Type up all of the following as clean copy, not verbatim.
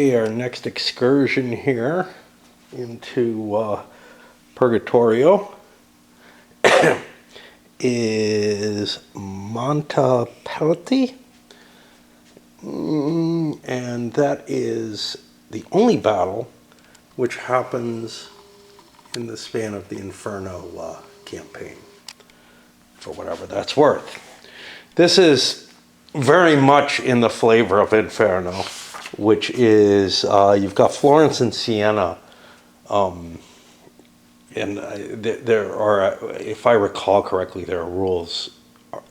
Our next excursion here into Purgatorio is Montaperti, and that is the only battle which happens in the span of the Inferno campaign, for whatever that's worth. This is very much in the flavor of Inferno, which is, you've got Florence and Siena, and there are, if I recall correctly, there are rules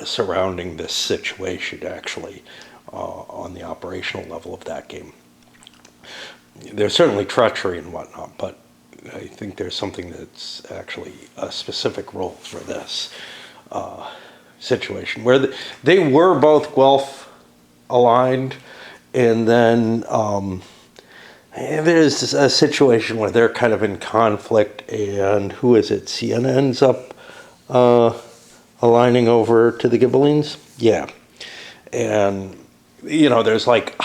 surrounding this situation, actually, on the operational level of that game. There's certainly treachery and whatnot, but I think there's something that's actually a specific rule for this situation, where they were both Guelph aligned, and then there's a situation where they're kind of in conflict, and who is it? Siena ends up aligning over to the Ghibellines. Yeah, and you know, there's like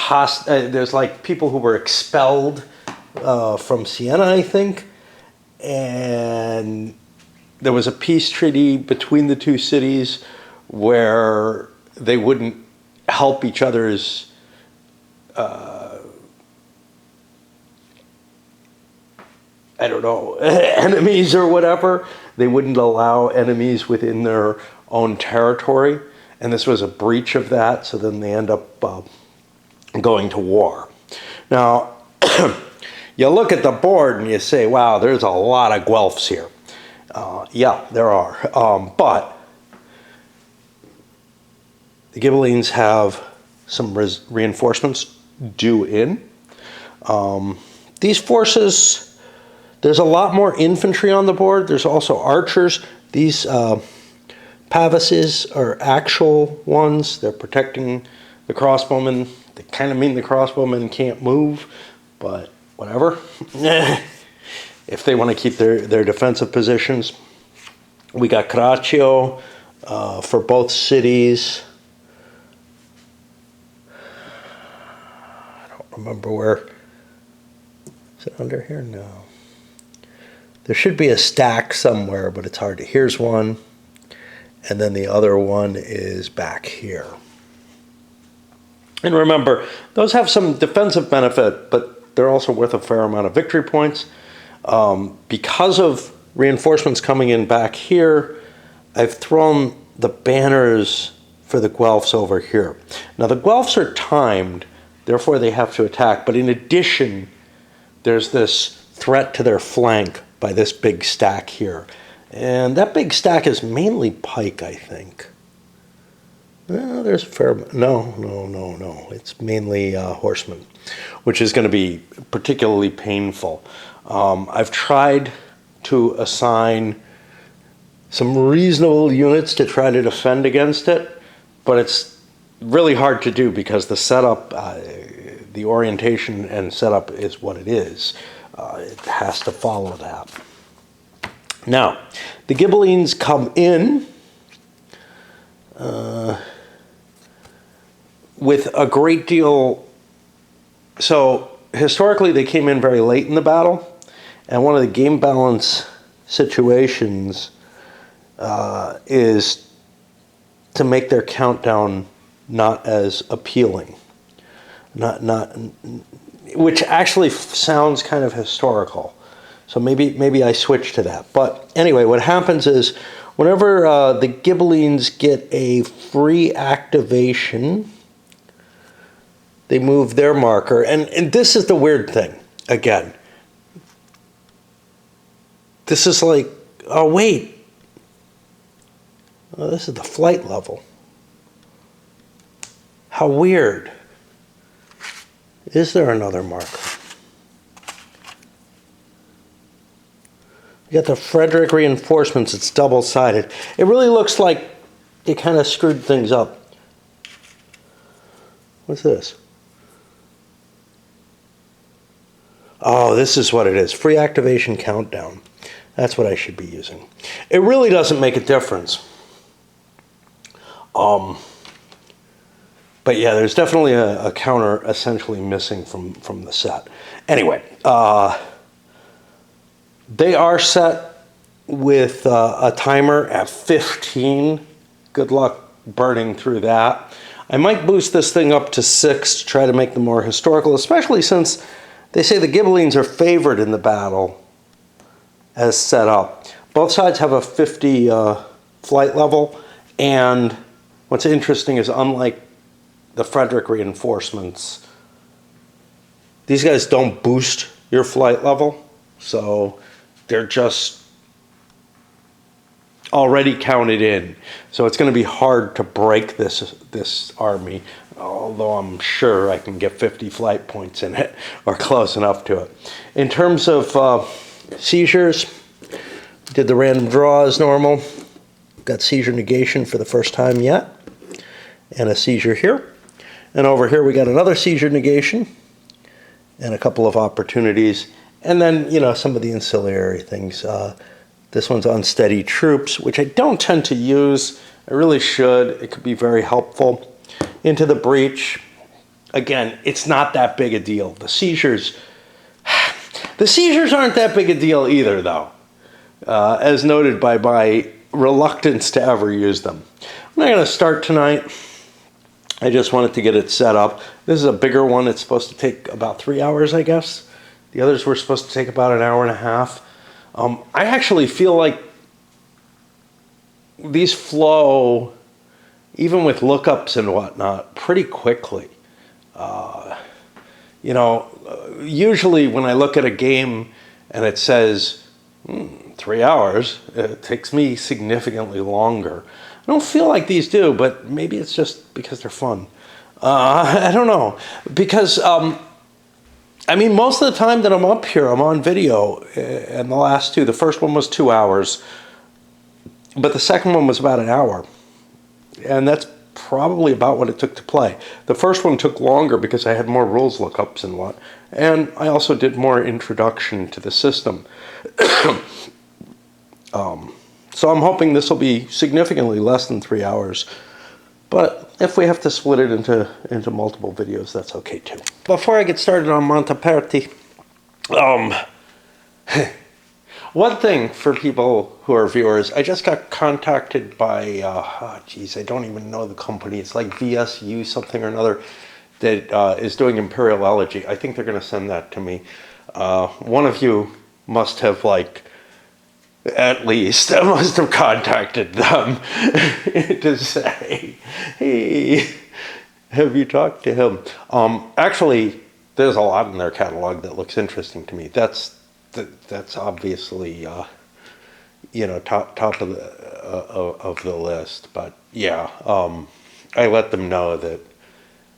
people who were expelled from Siena, I think, and there was a peace treaty between the two cities where they wouldn't help each other's I don't know, enemies or whatever. They wouldn't allow enemies within their own territory, and this was a breach of that, so then they end up going to war. Now, you look at the board and you say, wow, there's a lot of Guelphs here. Yeah, there are, but the Ghibellines have some reinforcements due in. These forces, there's a lot more infantry on the board. There's also archers. These pavises are actual ones. They're protecting the crossbowmen. They kind of mean the crossbowmen can't move, but whatever. If they want to keep their defensive positions. We got Caraccio for both cities. I don't remember where. Is it under here? No. There should be a stack somewhere, but it's hard to. Here's one, and then the other one is back here. And remember, those have some defensive benefit, but they're also worth a fair amount of victory points. Because of reinforcements coming in back here, I've thrown the banners for the Guelphs over here. Now, the Guelphs are timed, therefore they have to attack, but in addition, there's this threat to their flank by this big stack here. And that big stack is mainly pike, I think. Well, there's a fair... No. It's mainly horsemen, which is going to be particularly painful. I've tried to assign some reasonable units to try to defend against it, but it's really hard to do because the setup, the orientation and setup is what it is. It has to follow that. Now, the Ghibellines come in with a great deal. So historically, they came in very late in the battle, and one of the game balance situations is to make their countdown not as appealing, which actually sounds kind of historical. So maybe I switch to that. But anyway, what happens is whenever the Ghibellines get a free activation, they move their marker. And this is the weird thing, again. This is like, oh, wait. Oh, this is the flight level. How weird. Is there another marker? You got the Frederick reinforcements. It's double-sided. It really looks like they kind of screwed things up. What's this? Oh, this is what it is. Free activation countdown. That's what I should be using. It really doesn't make a difference. But yeah, there's definitely a counter essentially missing from the set. Anyway, they are set with a timer at 15. Good luck burning through that. I might boost this thing up to 6 to try to make them more historical, especially since they say the Ghibellines are favored in the battle as set up. Both sides have a 50 flight level, and what's interesting is, unlike the Frederick reinforcements, these guys don't boost your flight level, so they're just already counted in. So it's going to be hard to break this army, although I'm sure I can get 50 flight points in it, or close enough to it. In terms of seizures, did the random draw as normal. Got seizure negation for the first time yet, and a seizure here. And over here we got another seizure negation and a couple of opportunities. And then, you know, some of the ancillary things. This one's unsteady troops, which I don't tend to use. I really should. It could be very helpful. Into the breach. Again, it's not that big a deal. The seizures aren't that big a deal either, though, as noted by my reluctance to ever use them. I'm not going to start tonight. I just wanted to get it set up. This is a bigger one. It's supposed to take about 3 hours, I guess. The others were supposed to take about an hour and a half. I actually feel like these flow, even with lookups and whatnot, pretty quickly. You know, usually when I look at a game and it says 3 hours, it takes me significantly longer. I don't feel like these do, but maybe it's just because they're fun. I don't know. Because, I mean, most of the time that I'm up here, I'm on video. And the last two, the first one was 2 hours. But the second one was about an hour. And that's probably about what it took to play. The first one took longer because I had more rules lookups and what. And I also did more introduction to the system. So I'm hoping this will be significantly less than 3 hours. But if we have to split it into multiple videos, that's okay too. Before I get started on Montaperti, one thing for people who are viewers, I just got contacted by, I don't even know the company. It's like VSU something or another that is doing Imperial Elegy. I think they're going to send that to me. One of you must have, like, at least, I must have contacted them to say, hey, have you talked to him? Actually, there's a lot in their catalog that looks interesting to me. That's obviously, you know, top of the list. But yeah, I let them know that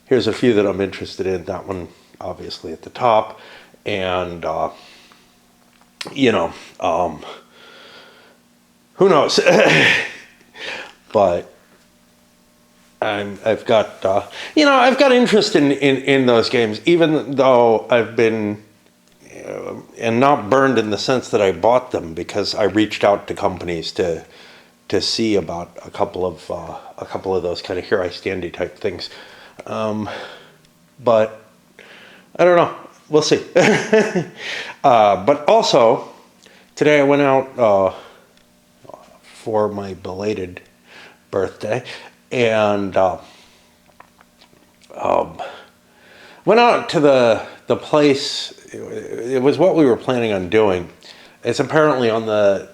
here's a few that I'm interested in. That one, obviously, at the top, and you know. Who knows? But I've got I've got interest in those games, even though I've been and not burned in the sense that I bought them, because I reached out to companies to see about a couple of those kind of here I standy type things. But I don't know. We'll see. But also today I went out for my belated birthday, and went out to the place. It was what we were planning on doing. It's apparently on the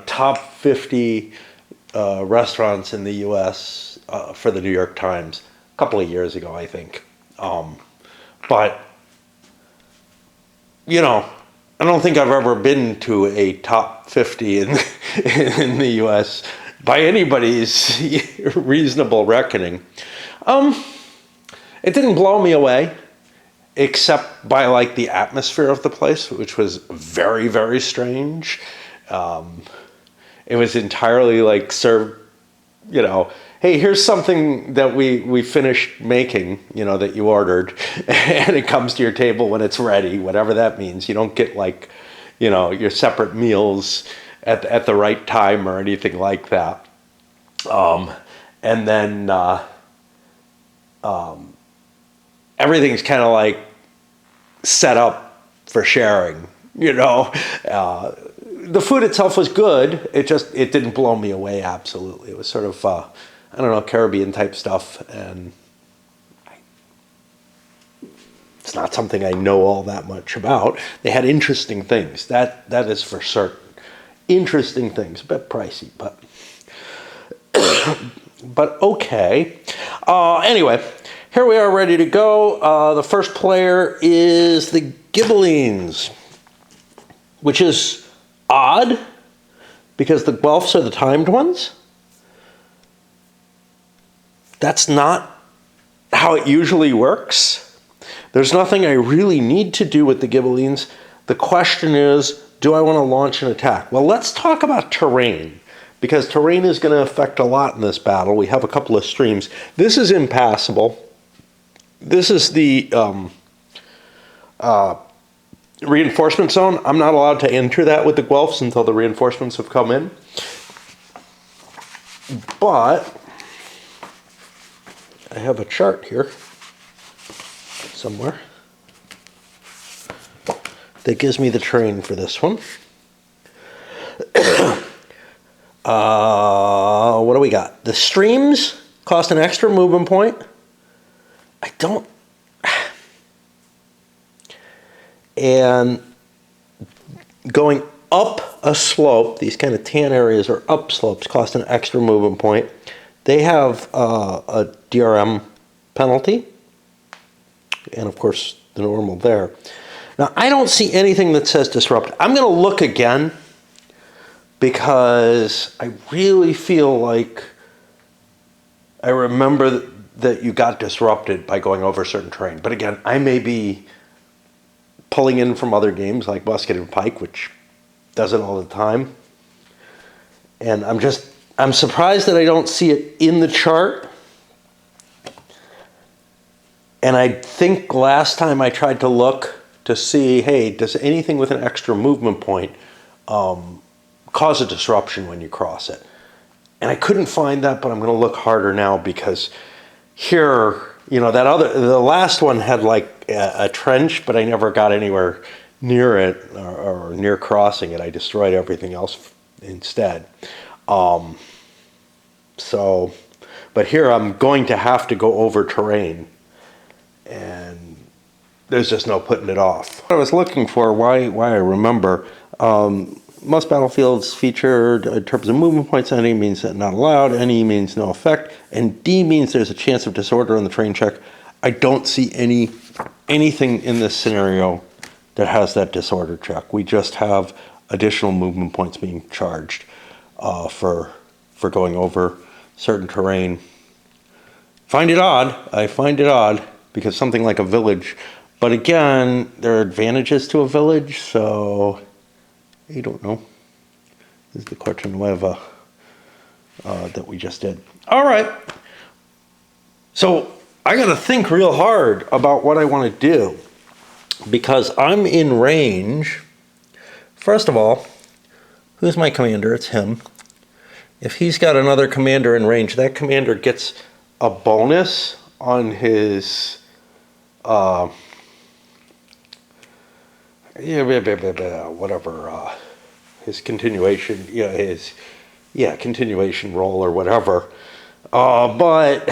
top 50 restaurants in the U.S. For the New York Times a couple of years ago, I think. But I don't think I've ever been to a top 50 in the U.S. by anybody's reasonable reckoning. It didn't blow me away, except by like the atmosphere of the place, which was very, very strange. It was entirely like served, hey, here's something that we finished making, that you ordered, and it comes to your table when it's ready, whatever that means. You don't get like, your separate meals at the right time or anything like that. And then everything's kind of like set up for sharing, you know. The food itself was good. It didn't blow me away. Absolutely, it was sort of I don't know, Caribbean type stuff, and it's not something I know all that much about. They had interesting things. That is for certain. Interesting things, a bit pricey, but but okay. Anyway, here we are ready to go. The first player is the Ghibellines, which is odd because the Guelphs are the timed ones. That's not how it usually works. There's nothing I really need to do with the Ghibellines. The question is, do I want to launch an attack? Well, let's talk about terrain, because terrain is going to affect a lot in this battle. We have a couple of streams. This is impassable. This is the reinforcement zone. I'm not allowed to enter that with the Guelphs until the reinforcements have come in. But I have a chart here somewhere that gives me the terrain for this one. What do we got? The streams cost an extra movement point. And going up a slope, these kind of tan areas or up slopes cost an extra movement point. They have a DRM penalty, and of course the normal there. Now I don't see anything that says disrupt. I'm going to look again because I really feel like I remember that you got disrupted by going over certain terrain. But again, I may be pulling in from other games like Musket and Pike, which does it all the time. And I'm surprised that I don't see it in the chart. And I think last time I tried to look to see, hey, does anything with an extra movement point cause a disruption when you cross it? And I couldn't find that, but I'm going to look harder now, because here, you know, the last one had like a trench, but I never got anywhere near it or near crossing it. I destroyed everything else instead. But here I'm going to have to go over terrain, and there's just no putting it off. What I was looking for, why I remember, most battlefields featured in terms of movement points. Any means that not allowed, any means no effect, and D means there's a chance of disorder on the terrain check. I don't see anything in this scenario that has that disorder check. We just have additional movement points being charged for going over certain terrain. I find it odd, because something like a village, but again, there are advantages to a village, so I don't know. This is the Corte Nueva that we just did. All right. So I got to think real hard about what I want to do, because I'm in range. First of all, who's my commander? It's him. If he's got another commander in range, that commander gets a bonus on his his continuation, continuation roll or whatever. But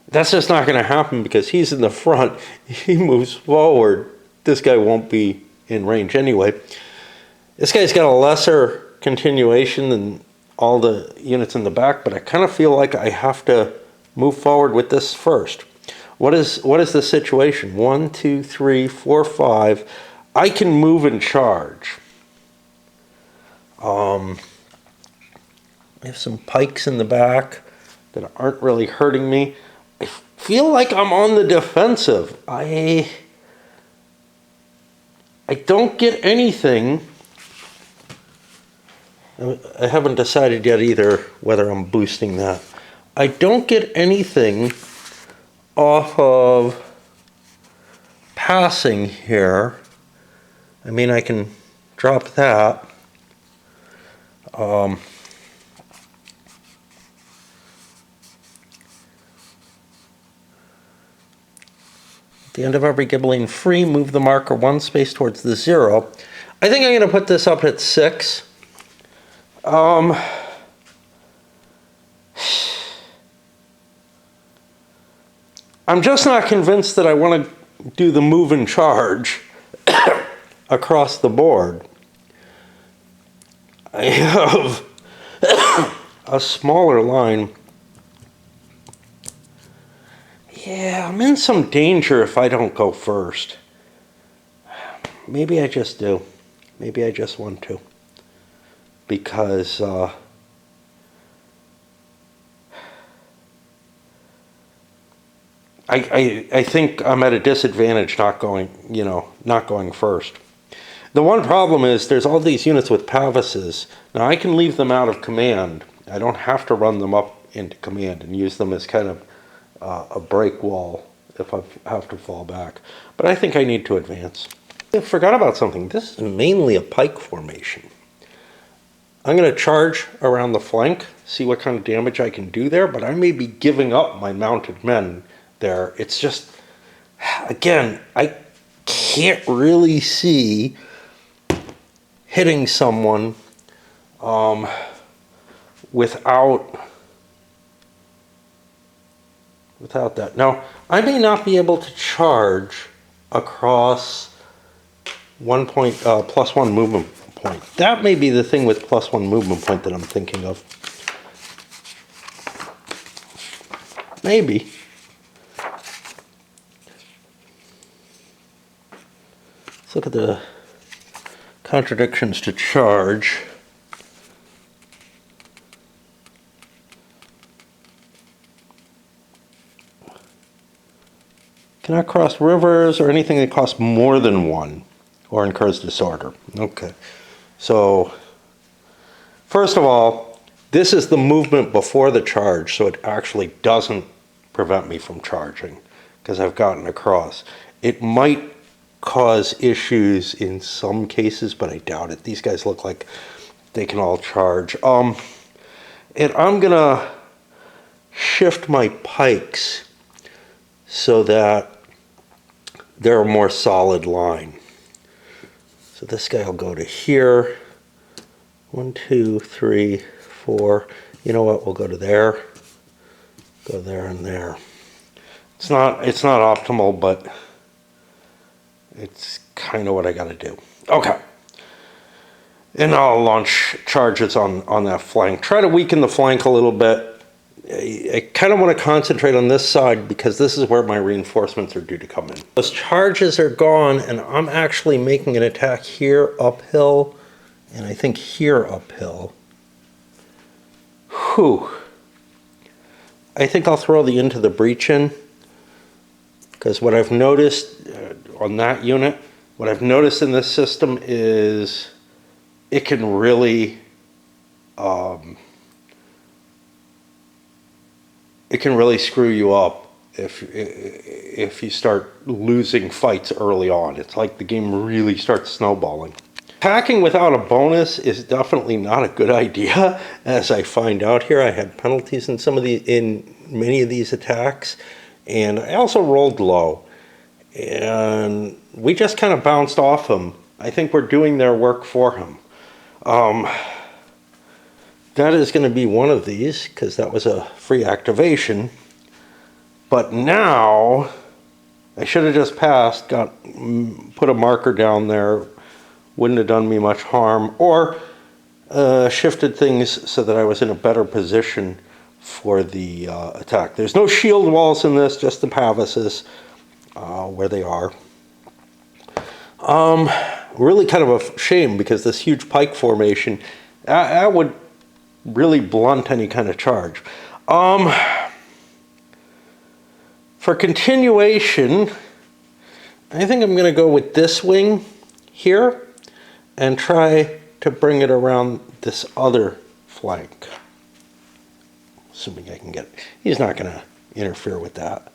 that's just not going to happen, because he's in the front. He moves forward. This guy won't be in range anyway. This guy's got a lesser continuation than all the units in the back, but I kind of feel like I have to move forward with this first. What is the situation? 1, 2, 3, 4, 5. I can move and charge. I have some pikes in the back that aren't really hurting me. I feel like I'm on the defensive. I don't get anything. I haven't decided yet either whether I'm boosting that. I don't get anything off of passing here. I mean, I can drop that. the end of every Ghibelline free, move the marker 1 space towards the 0. I think I'm going to put this up at 6. I'm just not convinced that I want to do the move and charge across the board. I have a smaller line. Yeah, I'm in some danger if I don't go first. Maybe I just do. Maybe I just want to. Because I think I'm at a disadvantage not going, not going first. The one problem is there's all these units with Pavises. Now I can leave them out of command. I don't have to run them up into command and use them as kind of a break wall if I have to fall back. But I think I need to advance. I forgot about something. This is mainly a pike formation. I'm going to charge around the flank, see what kind of damage I can do there, but I may be giving up my mounted men there. It's just, again, I can't really see hitting someone without that. Now, I may not be able to charge across +1 movement point. That may be the thing with +1 movement point that I'm thinking of. Maybe. Let's look at the contradictions to charge. Cannot cross rivers or anything that costs more than 1 or incurs disorder. Okay. So, first of all, this is the movement before the charge, so it actually doesn't prevent me from charging because I've gotten across. It might cause issues in some cases, but I doubt it. These guys look like they can all charge. And I'm gonna shift my pikes so that they're a more solid line. So this guy will go to here. 1, 2, 3, 4. You know what? We'll go to there. Go there and there. It's not optimal, but it's kind of what I got to do. Okay. And I'll launch charges on that flank. Try to weaken the flank a little bit. I kind of want to concentrate on this side because this is where my reinforcements are due to come in. Those charges are gone, and I'm actually making an attack here uphill, and I think here uphill. Whew. I think I'll throw the Into the Breach in, because what I've noticed on that unit, what I've noticed in this system is it can really screw you up if you start losing fights early on. It's like the game really starts snowballing. Attacking without a bonus is definitely not a good idea, as I find out here. I had penalties in many of these attacks, and I also rolled low, and we just kind of bounced off him. I think we're doing their work for him. That is going to be one of these, because that was a free activation. But now, I should have just passed, put a marker down there, wouldn't have done me much harm, or shifted things so that I was in a better position for the attack. There's no shield walls in this, just the Pavises where they are. Really kind of a shame, because this huge pike formation, that would really blunt any kind of charge. For continuation, I think I'm going to go with this wing here and try to bring it around this other flank. Assuming I can get it. He's not going to interfere with that.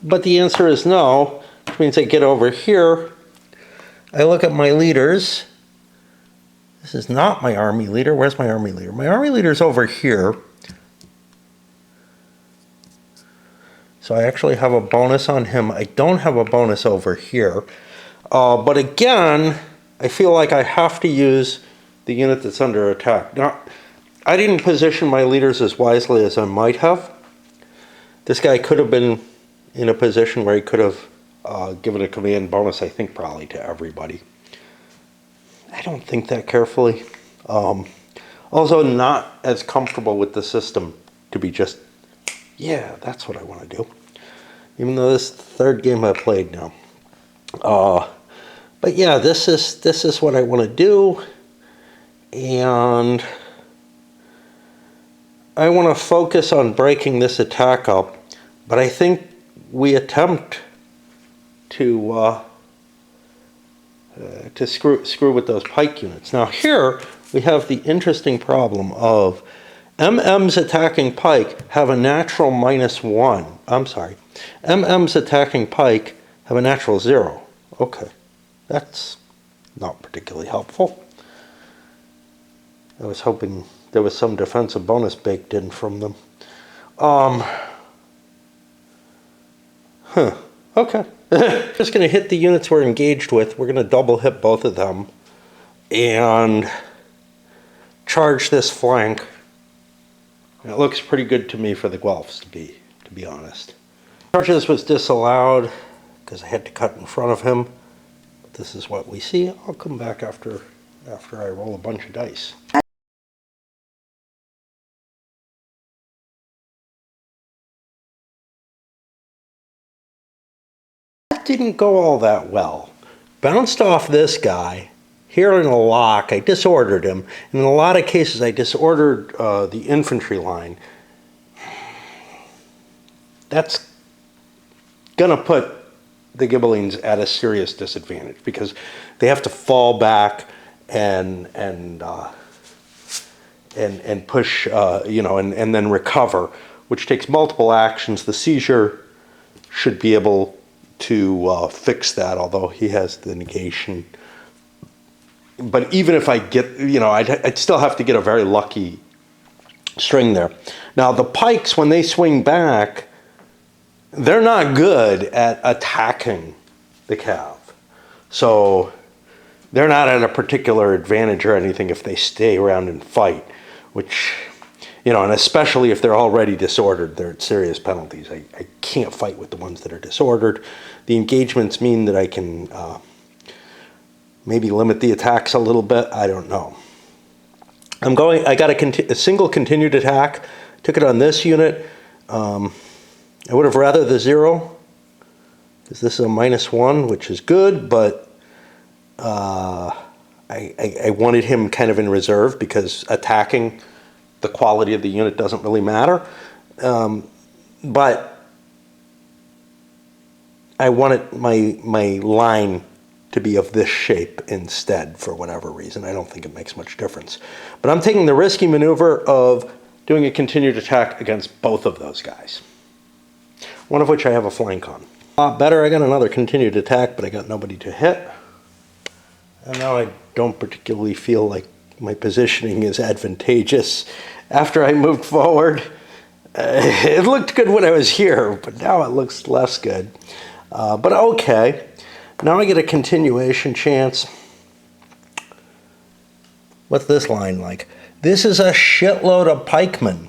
But the answer is no, which means I get over here. I look at my leaders. This is not my army leader. Where's my army leader? My army leader's over here. So I actually have a bonus on him. I don't have a bonus over here. But again, I feel like I have to use the unit that's under attack. Now, I didn't position my leaders as wisely as I might have. This guy could have been in a position where he could have given a command bonus, I think, probably to everybody. I don't think that carefully. Also, not as comfortable with the system to be just, yeah, that's what I want to do. Even though this is the third game I played now. But yeah, this is what I want to do. And I want to focus on breaking this attack up. But I think we attempt to screw with those pike units. Now here we have the interesting problem of MM's attacking pike have a natural -1. I'm sorry. MM's attacking pike have a natural 0. Okay. That's not particularly helpful. I was hoping there was some defensive bonus baked in from them. Okay. Just going to hit the units we're engaged with. We're going to double hit both of them and charge this flank. And it looks pretty good to me for the Guelphs, to be honest. Charges was disallowed because I had to cut in front of him. But this is what we see. I'll come back after I roll a bunch of dice. Didn't go all that well. Bounced off this guy. Here in a lock, I disordered him. And in a lot of cases, I disordered the infantry line. That's gonna put the Ghibellines at a serious disadvantage because they have to fall back and push, and then recover, which takes multiple actions. The seizure should be able to fix that, although he has the negation. But even if I get, I'd still have to get a very lucky string there. Now the pikes, when they swing back, they're not good at attacking the cav. So they're not at a particular advantage or anything if they stay around and fight, which, and especially if they're already disordered, they're at serious penalties. I can't fight with the ones that are disordered. The engagements mean that I can maybe limit the attacks a little bit. I don't know. I got a single continued attack. Took it on this unit. I would have rather the 0, because this is a -1, which is good, but I wanted him kind of in reserve because attacking the quality of the unit doesn't really matter. But I wanted my line to be of this shape instead for whatever reason. I don't think it makes much difference. But I'm taking the risky maneuver of doing a continued attack against both of those guys. One of which I have a flank on. A lot better. I got another continued attack, but I got nobody to hit. And now I don't particularly feel like my positioning is advantageous. After I moved forward, it looked good when I was here, but now it looks less good. But okay. Now I get a continuation chance. What's this line like? This is a shitload of pikemen.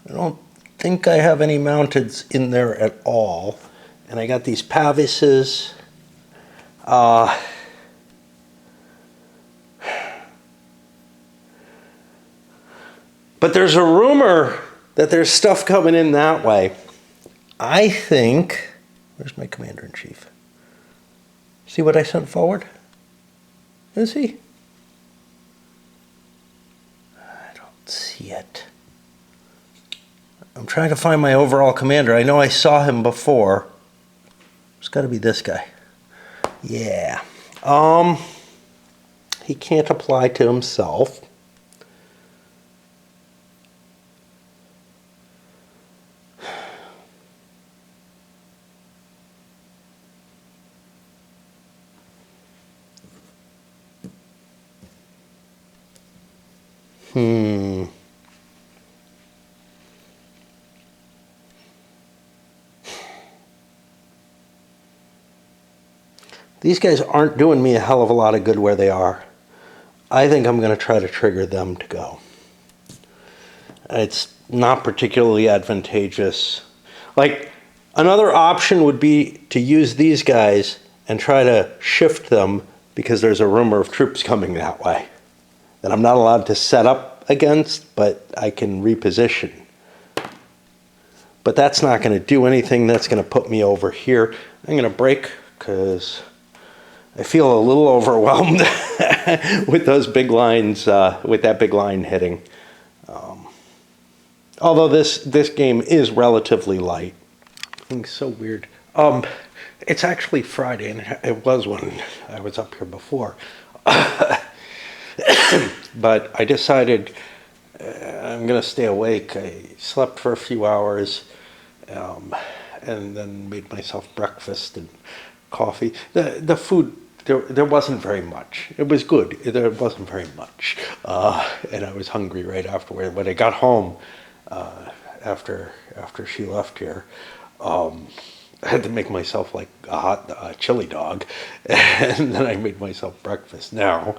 I don't think I have any mounteds in there at all. And I got these pavises. But there's a rumor that there's stuff coming in that way. I think, where's my commander-in-chief? See what I sent forward? Is he? I don't see it. I'm trying to find my overall commander. I know I saw him before. It's got to be this guy. Yeah. He can't apply to himself. These guys aren't doing me a hell of a lot of good where they are. I think I'm going to try to trigger them to go. It's not particularly advantageous. Like, another option would be to use these guys and try to shift them because there's a rumor of troops coming that way that I'm not allowed to set up against, but I can reposition. But that's not going to do anything. That's going to put me over here. I'm going to break because I feel a little overwhelmed with those big lines, with that big line hitting. Although this game is relatively light. It's so weird. It's actually Friday, and it was when I was up here before. But I decided I'm going to stay awake. I slept for a few hours, and then made myself breakfast and coffee. The food, there wasn't very much. It was good. There wasn't very much. And I was hungry right afterward. When I got home, after she left here, I had to make myself like a hot chili dog, and then I made myself breakfast now.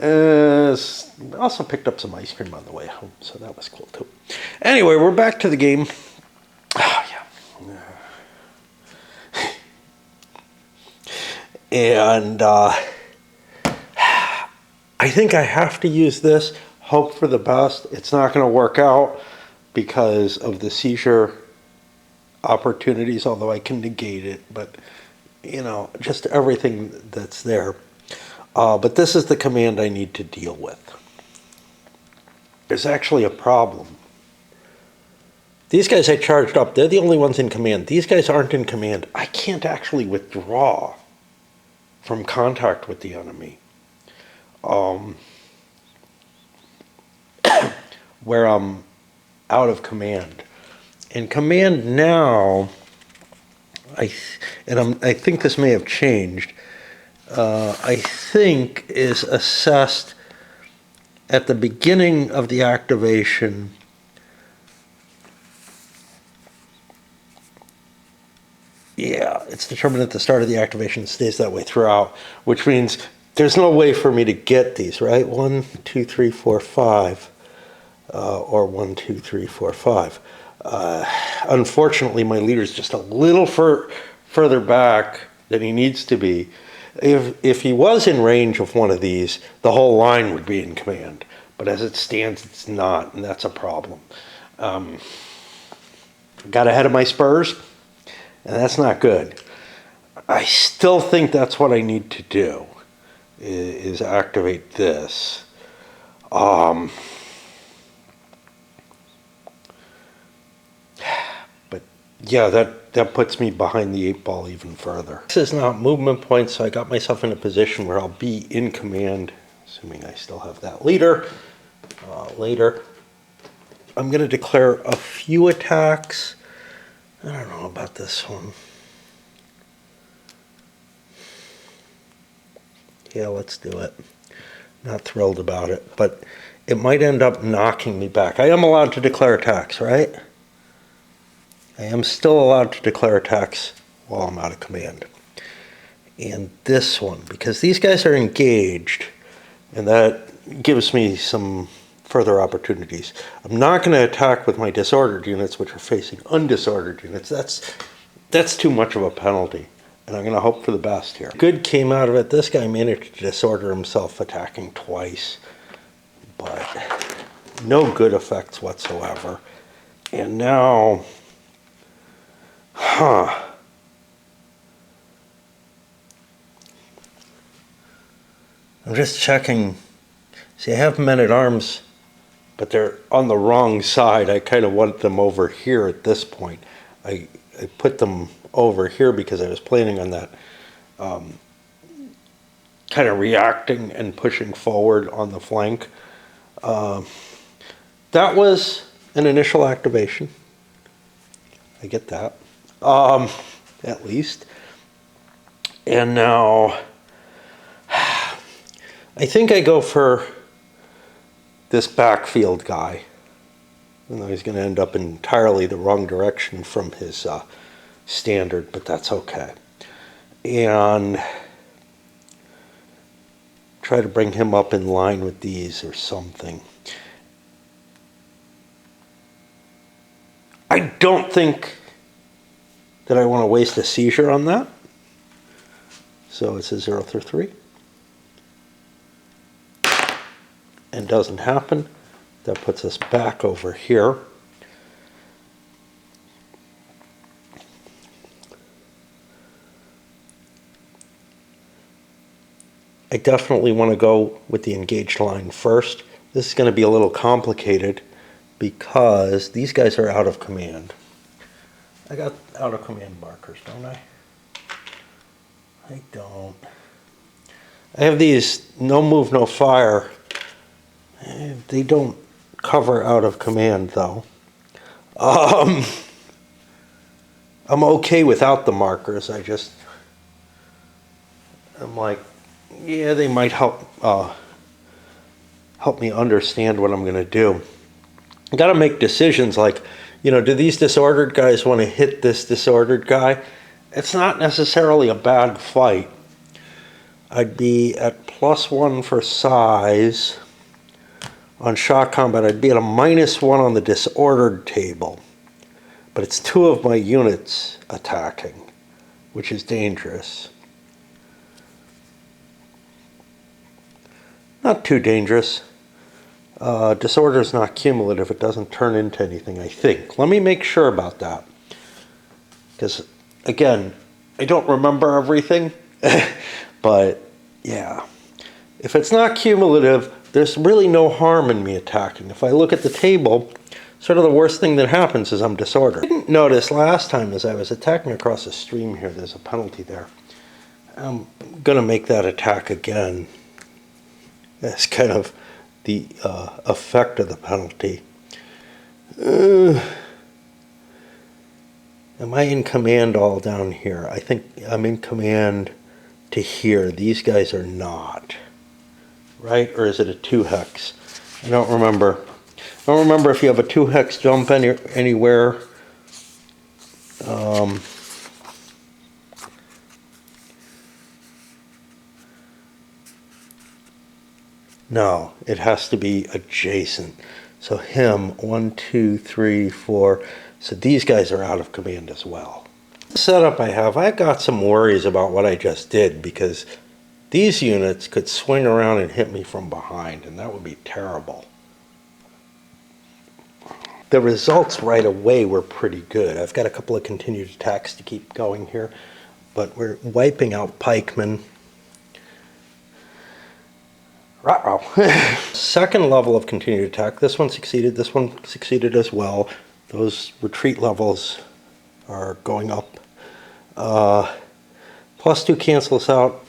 Also picked up some ice cream on the way home, so that was cool too. Anyway, we're back to the game. Oh, yeah. And I think I have to use this, hope for the best. It's not going to work out because of the seizure opportunities, although I can negate it, but just everything that's there. But this is the command I need to deal with. There's actually a problem. These guys I charged up, they're the only ones in command. These guys aren't in command. I can't actually withdraw from contact with the enemy. Where I'm out of command. In command now, I think this may have changed. I think is assessed at the beginning of the activation. Yeah, it's determined at the start of the activation, stays that way throughout, which means there's no way for me to get these, right? 1, 2, 3, 4, 5, or 1, 2, 3, 4, 5. Unfortunately, my leader's just a little further back than he needs to be. If he was in range of one of these, the whole line would be in command. But as it stands, it's not, and that's a problem. Got ahead of my spurs, and that's not good. I still think that's what I need to do, is activate this. But yeah, that puts me behind the 8 ball even further. This is not movement points, so I got myself in a position where I'll be in command, assuming I still have that leader later. I'm going to declare a few attacks. I don't know about this one. Yeah, let's do it. Not thrilled about it, but it might end up knocking me back. I am allowed to declare attacks, right? I am still allowed to declare attacks while I'm out of command. And this one, because these guys are engaged, and that gives me some further opportunities. I'm not going to attack with my disordered units, which are facing undisordered units. That's too much of a penalty, and I'm going to hope for the best here. Good came out of it. This guy managed to disorder himself, attacking twice, but no good effects whatsoever. And now, I'm just checking. See, I have men-at-arms, but they're on the wrong side. I kind of want them over here at this point. I put them over here because I was planning on that kind of reacting and pushing forward on the flank. That was an initial activation. I get that, at least. And now, I think I go for this backfield guy. Even though he's going to end up in entirely the wrong direction from his standard, but that's okay. And try to bring him up in line with these or something. I don't think that I want to waste a seizure on that. So it's a 0 through 3. And doesn't happen. That puts us back over here. I definitely want to go with the engaged line first. This is going to be a little complicated because these guys are out of command. I got out of command markers, don't I? I don't. I have these no move, no fire. They don't cover out of command though. I'm okay without the markers. I'm like, yeah, they might help me understand what I'm going to do. I got to make decisions like, do these disordered guys want to hit this disordered guy? It's not necessarily a bad fight. I'd be at +1 for size. On shock combat, I'd be at a -1 on the disordered table. But it's 2 of my units attacking, which is dangerous. Not too dangerous. Disorder is not cumulative. It doesn't turn into anything, I think. Let me make sure about that. Because, again, I don't remember everything. But, yeah. If it's not cumulative, there's really no harm in me attacking. If I look at the table, sort of the worst thing that happens is I'm disordered. I didn't notice last time as I was attacking across the stream here, there's a penalty there. I'm going to make that attack again. That's kind of the effect of the penalty. Am I in command all down here? I think I'm in command to here. These guys are not. Right? Or is it a 2-hex? I don't remember. I don't remember if you have a 2-hex jump anywhere. No, it has to be adjacent. So him, 1, 2, 3, 4. So these guys are out of command as well. The setup I've got some worries about what I just did because these units could swing around and hit me from behind, and that would be terrible. The results right away were pretty good. I've got a couple of continued attacks to keep going here, but we're wiping out pikemen. Ruh-roh. Second level of continued attack. This one succeeded. This one succeeded as well. Those retreat levels are going up. +2 cancels out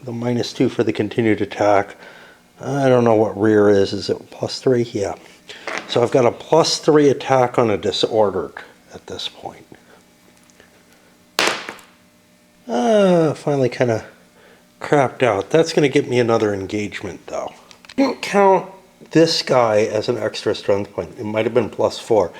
the -2 for the continued attack. I don't know what rear is. Is it +3? Yeah. So I've got a +3 attack on a disordered at this point. Finally kind of crapped out. That's going to get me another engagement though. I didn't count this guy as an extra strength point. It might have been +4.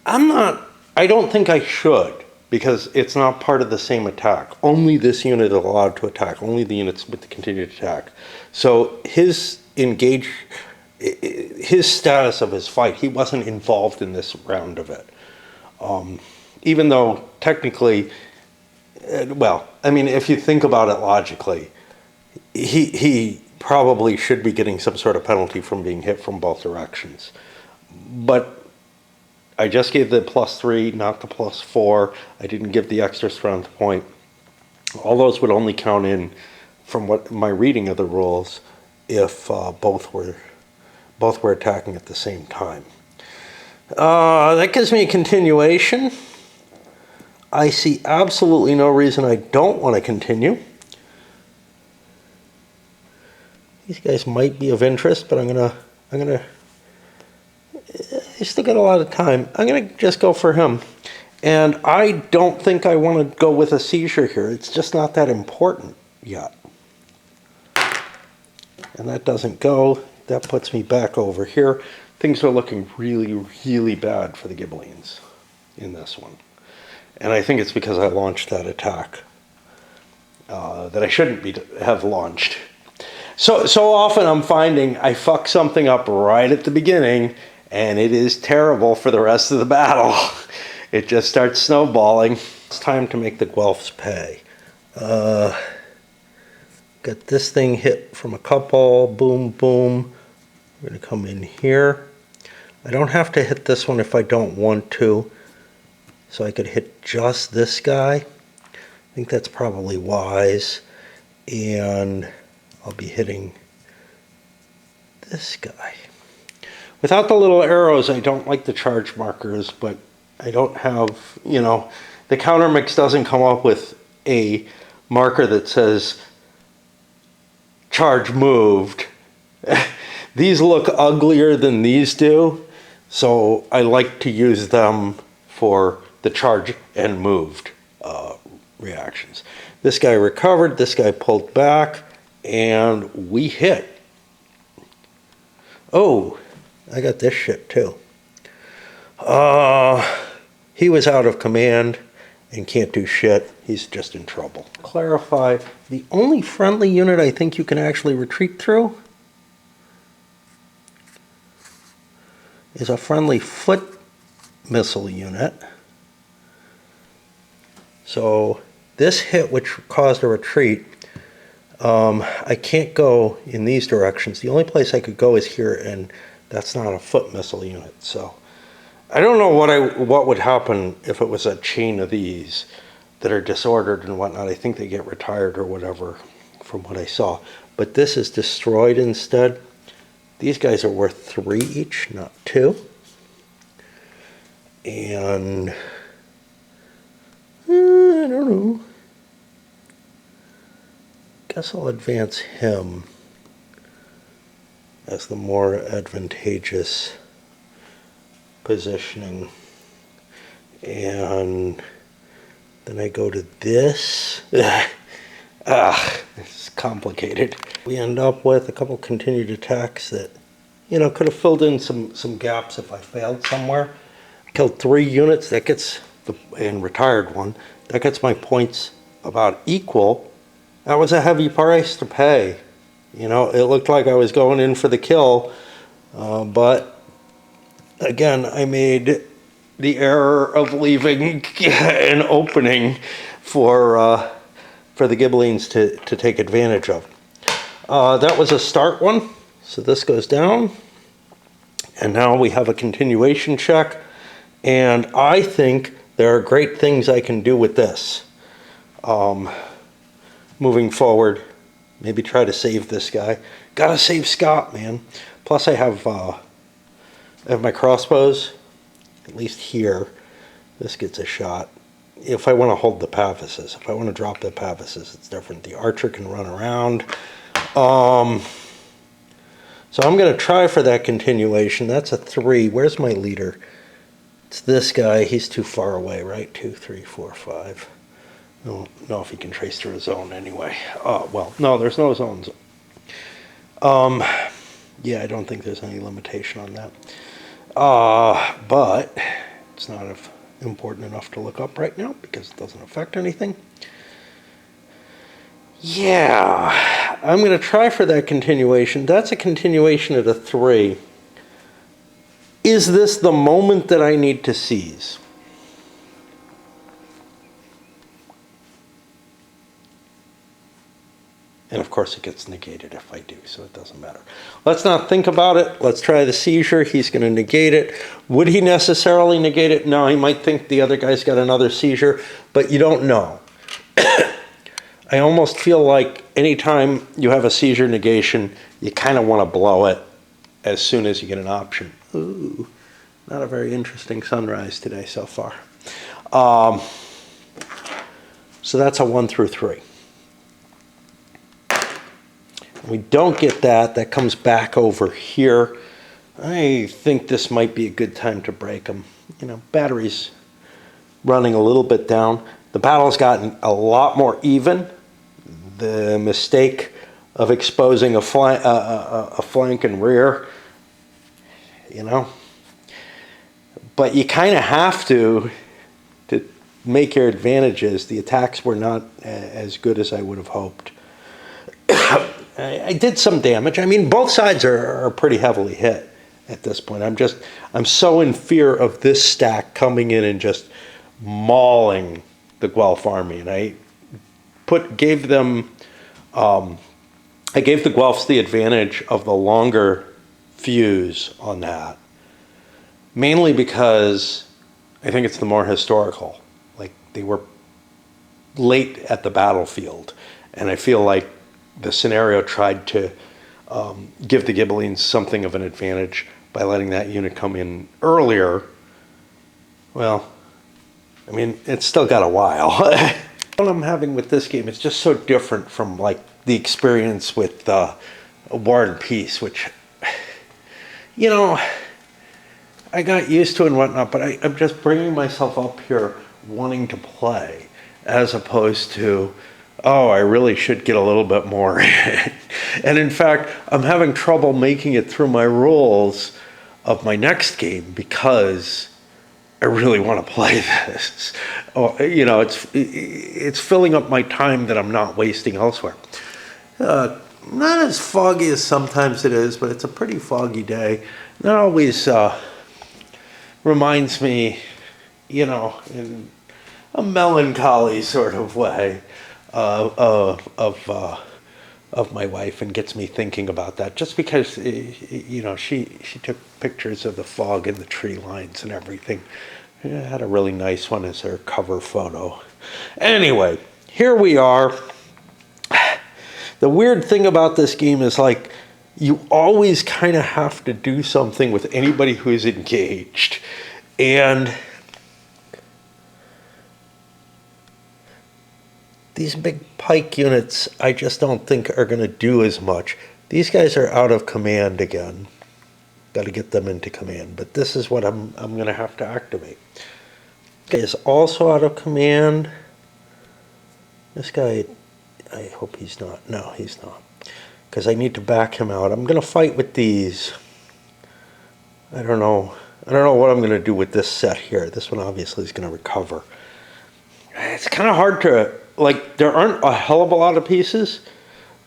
I don't think I should because it's not part of the same attack. Only this unit is allowed to attack. Only the units with the continued attack. So his status of his fight, he wasn't involved in this round of it. Even though technically, well, I mean, if you think about it logically, he probably should be getting some sort of penalty from being hit from both directions. But I just gave the +3, not the +4. I didn't give the extra strength point. All those would only count in, from what my reading of the rules, if both were attacking at the same time. That gives me a continuation. I see absolutely no reason I don't want to continue. These guys might be of interest, but I still got a lot of time. I'm gonna just go for him. And I don't think I want to go with a seizure here. It's just not that important yet. And that doesn't go. That puts me back over here. Things are looking really, really bad for the Ghibellines in this one. And I think it's because I launched that attack that I shouldn't have launched. So often I'm finding I fuck something up right at the beginning, and it is terrible for the rest of the battle. It just starts snowballing. It's time to make the Guelphs pay. Got this thing hit from a couple, boom, boom. We're gonna come in here. I don't have to hit this one if I don't want to. So I could hit just this guy. I think that's probably wise. And I'll be hitting this guy. Without the little arrows, I don't like the charge markers, but I don't have, the counter mix doesn't come up with a marker that says charge moved. These look uglier than these do, so I like to use them for the charge and moved reactions. This guy recovered, this guy pulled back, and we hit. Oh, I got this shit too. He was out of command and can't do shit. He's just in trouble. Clarify, the only friendly unit I think you can actually retreat through is a friendly foot missile unit. So this hit, which caused a retreat, I can't go in these directions. The only place I could go is here, and that's not a foot missile unit. So I don't know what would happen if it was a chain of these that are disordered and whatnot. I think they get retired or whatever from what I saw. But this is destroyed instead. These guys are worth 3 each, not 2. And I don't know. Guess I'll advance him as the more advantageous positioning. And then I go to this. It's complicated. We end up with a couple continued attacks that, could have filled in some gaps if I failed somewhere. Killed 3 units, that gets, and retired 1. That gets my points about equal. That was a heavy price to pay. It looked like I was going in for the kill, but again, I made the error of leaving an opening for the Ghibellines to take advantage of. That was a start one, so this goes down, and now we have a continuation check, and I think there are great things I can do with this. Moving forward, maybe try to save this guy. Gotta save Scott, man. Plus I have my crossbows, at least here. This gets a shot. If I want to hold the Pavises, if I want to drop the Pavises, it's different. The archer can run around. So I'm going to try for that continuation. That's a 3. Where's my leader? It's this guy. He's too far away, right? 2, 3, 4, 5. I don't know if he can trace through a zone anyway. Well, no, there's no zones. Yeah, I don't think there's any limitation on that. But it's not important enough to look up right now because it doesn't affect anything. Yeah, I'm going to try for that continuation. That's a continuation at a 3. Is this the moment that I need to seize? And of course it gets negated if I do, so it doesn't matter. Let's not think about it. Let's try the seizure. He's going to negate it. Would he necessarily negate it? No, he might think the other guy's got another seizure, but you don't know. I almost feel like anytime you have a seizure negation, you kind of want to blow it as soon as you get an option. Ooh, not a very interesting sunrise today so far. So that's a 1 through 3. We don't get that. That comes back over here. I think this might be a good time to break them. Battery's running a little bit down. The battle's gotten a lot more even. The mistake of exposing a flank and rear, But you kind of have to make your advantages. The attacks were not as good as I would have hoped. I did some damage. I mean, both sides are pretty heavily hit at this point. I'm so in fear of this stack coming in and just mauling the Guelph army. And I gave the Guelphs the advantage of the longer fuse on that. Mainly because I think it's the more historical. Like, they were late at the battlefield. And I feel like the scenario tried to give the Ghibellines something of an advantage by letting that unit come in earlier. Well, I mean, it's still got a while. What I'm having with this game is just so different from, like, the experience with War and Peace, which, you know, I got used to and whatnot, but I'm just bringing myself up here wanting to play, as opposed to, oh, I really should get a little bit more. And in fact, I'm having trouble making it through my rules of my next game because I really want to play this. Oh, you know, it's filling up my time that I'm not wasting elsewhere. Not as foggy as sometimes it is, but it's a pretty foggy day. That always reminds me, you know, in a melancholy sort of way, of my wife, and gets me thinking about that. Just because, you know, she took pictures of the fog and the tree lines and everything. I had a really nice one as her cover photo. Anyway, here we are. The weird thing about this game is, like, you always kind of have to do something with anybody who's engaged. And these big pike units, I just don't think are going to do as much. These guys are out of command again. Got to get them into command. But this is what I'm going to have to activate. This guy is also out of command. This guy, I hope he's not. No, he's not. Because I need to back him out. I'm going to fight with these. I don't know what I'm going to do with this set here. This one obviously is going to recover. It's kind of hard to, like, there aren't a hell of a lot of pieces,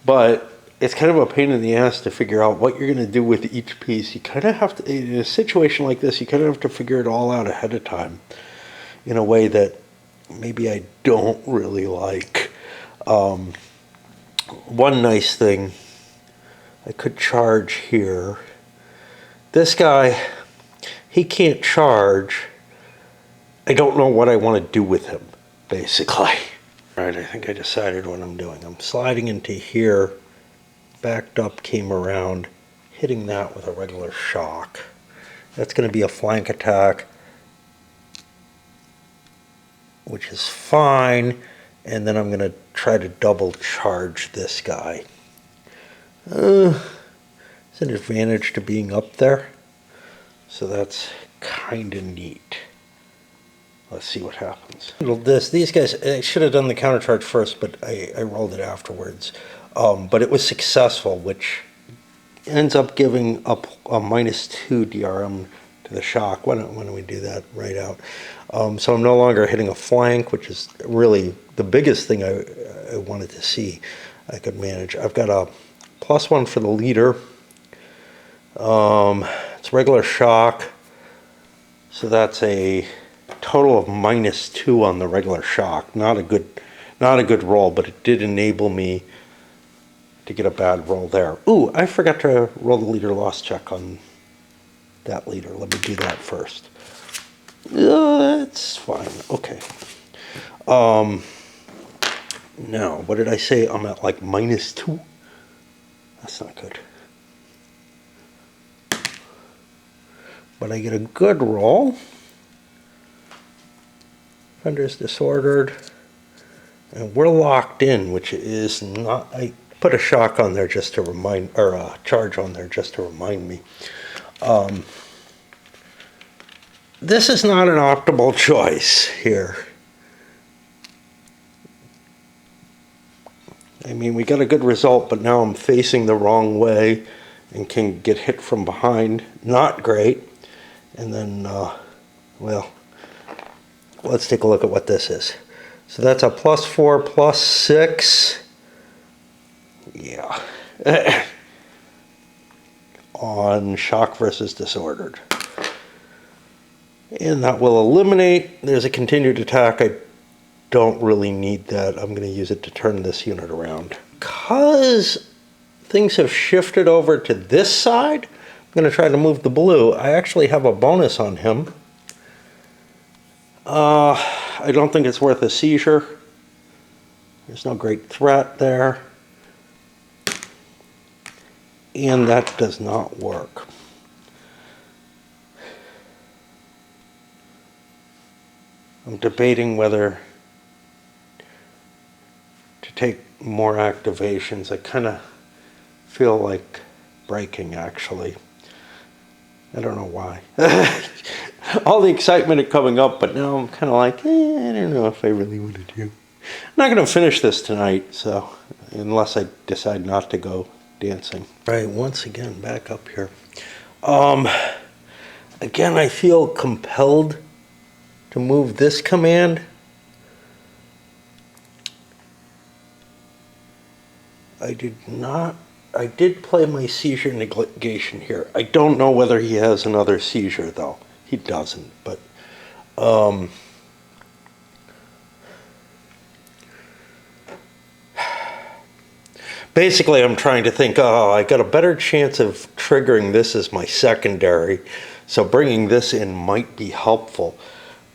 but it's kind of a pain in the ass to figure out what you're going to do with each piece. You kind of have to, in a situation like this, you kind of have to figure it all out ahead of time in a way that maybe I don't really like. One nice thing, I could charge here. This guy, he can't charge. I don't know what I want to do with him, basically. All right, I think I decided what I'm doing. I'm sliding into here, backed up, came around, hitting that with a regular shock. That's going to be a flank attack, which is fine. And then I'm going to try to double charge this guy. It's an advantage to being up there. So that's kind of neat. Let's see what happens. These guys, I should have done the countercharge first, but I rolled it afterwards. But it was successful, which ends up giving up a -2 DRM to the shock. Why don't we do that right out? So I'm no longer hitting a flank, which is really the biggest thing I wanted to see I could manage. I've got a +1 for the leader. It's regular shock, so that's a total of -2 on the regular shock. Not a good roll, but it did enable me to get a bad roll there. Ooh, I forgot to roll the leader loss check on that leader. Let me do that first. It's fine. Okay. Now, what did I say? I'm at like -2. That's not good. But I get a good roll. Fender's disordered. And we're locked in, which is not... I put a shock on there just to remind... or a charge on there just to remind me. This is not an optimal choice here. I mean, we got a good result, but now I'm facing the wrong way and can get hit from behind. Not great. And then, well, let's take a look at what this is. So that's a +4, +6. Yeah, on shock versus disordered. And that will eliminate. There's a continued attack. I don't really need that. I'm going to use it to turn this unit around. Because things have shifted over to this side, I'm going to try to move the blue. I actually have a bonus on him. I don't think it's worth a seizure. There's no great threat there. And that does not work. I'm debating whether to take more activations. I kind of feel like breaking, actually. I don't know why. All the excitement of coming up, but now I'm kind of like, I don't know if I really want to do. I'm not going to finish this tonight, so unless I decide not to go dancing. All right, once again, back up here. Again, I feel compelled to move this command. I did play my seizure negation here. I don't know whether he has another seizure, though. He doesn't, but basically I'm trying to think, oh, I got a better chance of triggering this as my secondary, so bringing this in might be helpful.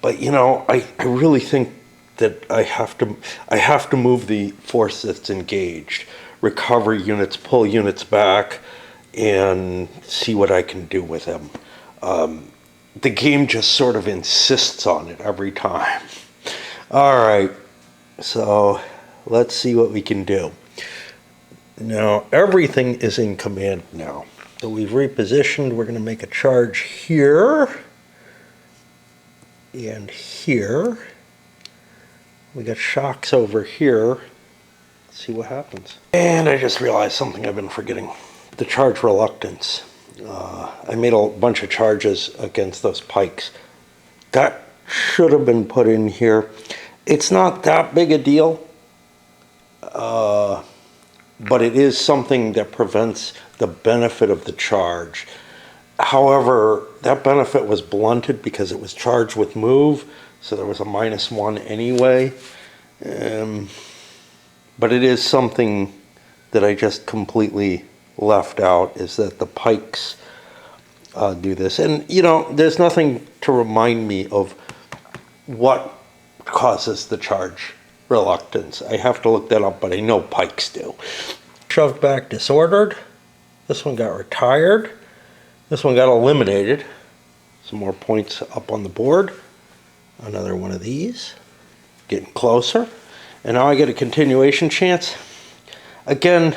But you know, I really think that I have to move the force that's engaged, recover units, pull units back, and see what I can do with them. The game just sort of insists on it every time. All right, so let's see what we can do. Now, everything is in command now. So we've repositioned. We're going to make a charge here and here. We got shocks over here. Let's see what happens. And I just realized something I've been forgetting. The charge reluctance. I made a bunch of charges against those pikes. That should have been put in here. It's not that big a deal, but it is something that prevents the benefit of the charge. However, that benefit was blunted because it was charged with move, so there was a -1 anyway. But it is something that I just completely left out, is that the pikes do this. And, you know, there's nothing to remind me of what causes the charge reluctance. I have to look that up, but I know pikes do. Shoved back disordered. This one got retired. This one got eliminated. Some more points up on the board. Another one of these. Getting closer. And now I get a continuation chance. Again,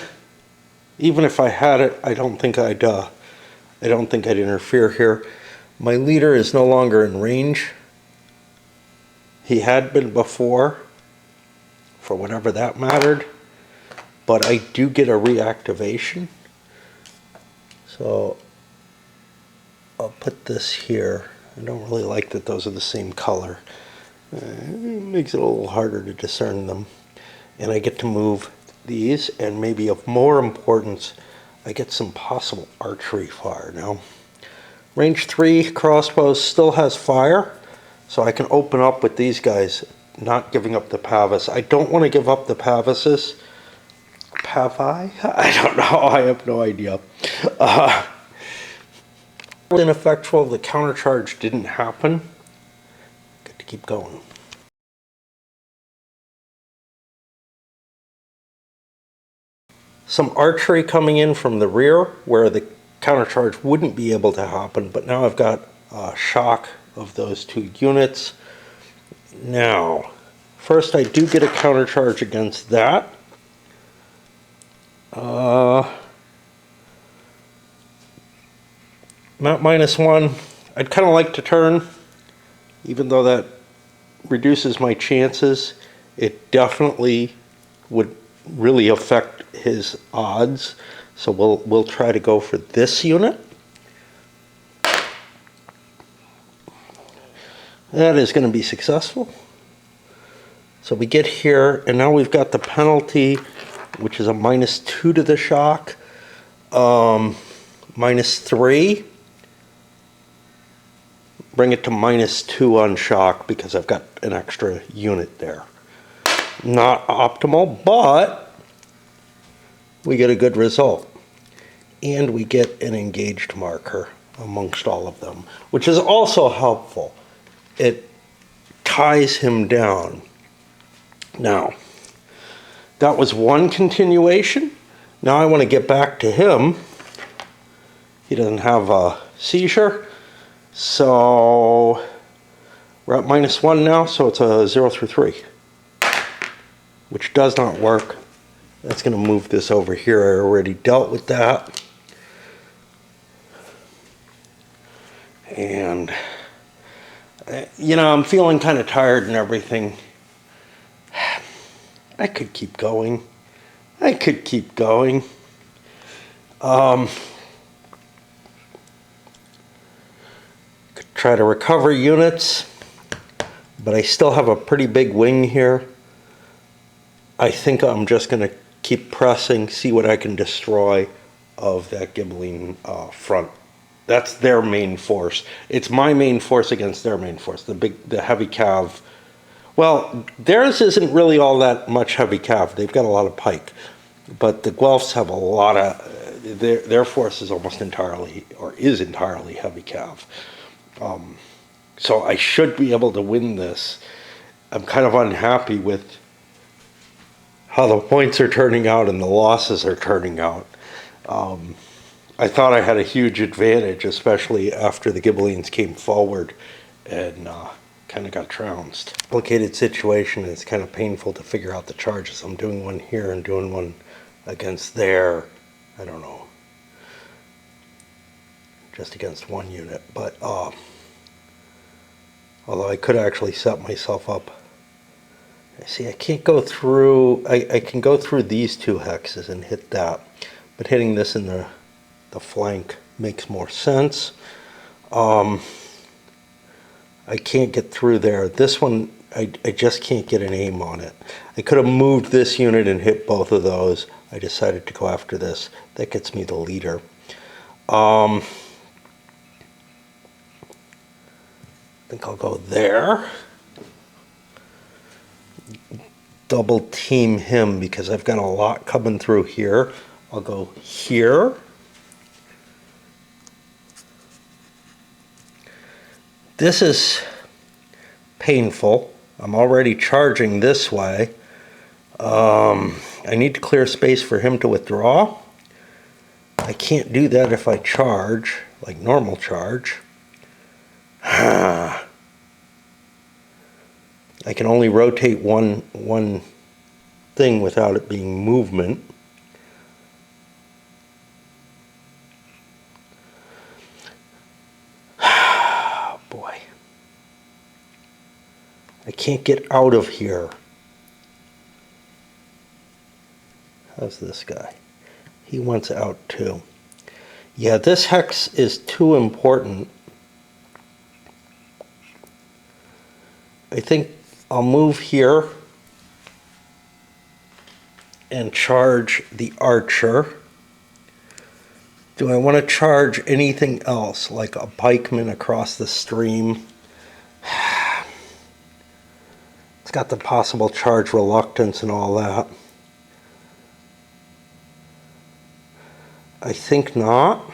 even if I had it, I don't think I'd interfere here. My leader is no longer in range. He had been before, for whatever that mattered. But I do get a reactivation. So I'll put this here. I don't really like that those are the same color. It makes it a little harder to discern them. And I get to move these, and maybe of more importance, I get some possible archery fire. Now, range 3 crossbows still has fire, so I can open up with these guys, not giving up the Pavis. I don't want to give up the Pavises. Pavi? I don't know. I have no idea. Ineffectual. The countercharge didn't happen. Got to keep going. Some archery coming in from the rear where the countercharge wouldn't be able to happen, but now I've got a shock of those 2 units. Now, first I do get a countercharge against that. Mount -1. I'd kind of like to turn, even though that reduces my chances. It definitely would really affect his odds, so we'll try to go for this unit. That is going to be successful. So we get here, and now we've got the penalty which is a -2 to the shock, -3. Bring it to -2 on shock because I've got an extra unit there. Not optimal, but we get a good result. And we get an engaged marker amongst all of them, which is also helpful. It ties him down. Now, that was one continuation. Now I want to get back to him. He doesn't have a seizure. So we're at -1 now, so it's a 0 through 3, which does not work. That's going to move this over here. I already dealt with that. And, you know, I'm feeling kind of tired and everything. I could keep going. I could keep going. Could try to recover units, but I still have a pretty big wing here. I think I'm just going to keep pressing, see what I can destroy of that Gibelline front. That's their main force. It's my main force against their main force, the heavy cav. Well, theirs isn't really all that much heavy cav. They've got a lot of pike. But the Guelphs have a lot of, their force is almost entirely, or is entirely heavy cav. So I should be able to win this. I'm kind of unhappy with how the points are turning out and the losses are turning out. I thought I had a huge advantage, especially after the Ghibellines came forward and kind of got trounced. Complicated situation. It's kind of painful to figure out the charges. I'm doing one here and doing one against there. I don't know. Just against one unit. But although I could actually set myself up. See, I can't go through. I can go through these two hexes and hit that. But hitting this in the flank makes more sense. I can't get through there. This one, I just can't get an aim on it. I could have moved this unit and hit both of those. I decided to go after this. That gets me the leader. I think I'll go there. Double team him because I've got a lot coming through here. I'll go here. This is painful. I'm already charging this way. I need to clear space for him to withdraw. I can't do that if I charge, like normal charge. I can only rotate one thing without it being movement. Boy. I can't get out of here. How's this guy? He wants out too. Yeah, this hex is too important. I think I'll move here and charge the archer. Do I want to charge anything else, like a pikeman across the stream? It's got the possible charge reluctance and all that. I think not.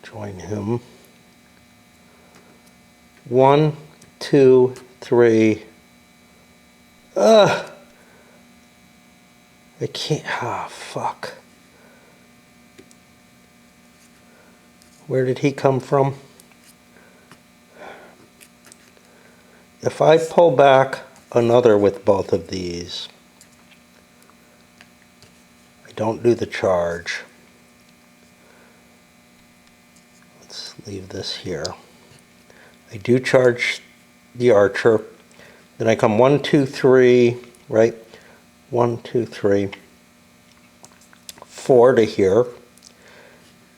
Join him. 1, 2, 3. I can't. Ah, fuck. Where did he come from? If I pull back another with both of these, I don't do the charge. Let's leave this here. I do charge the archer. Then I come 1, 2, 3, right? 1, 2, 3, 4 to here.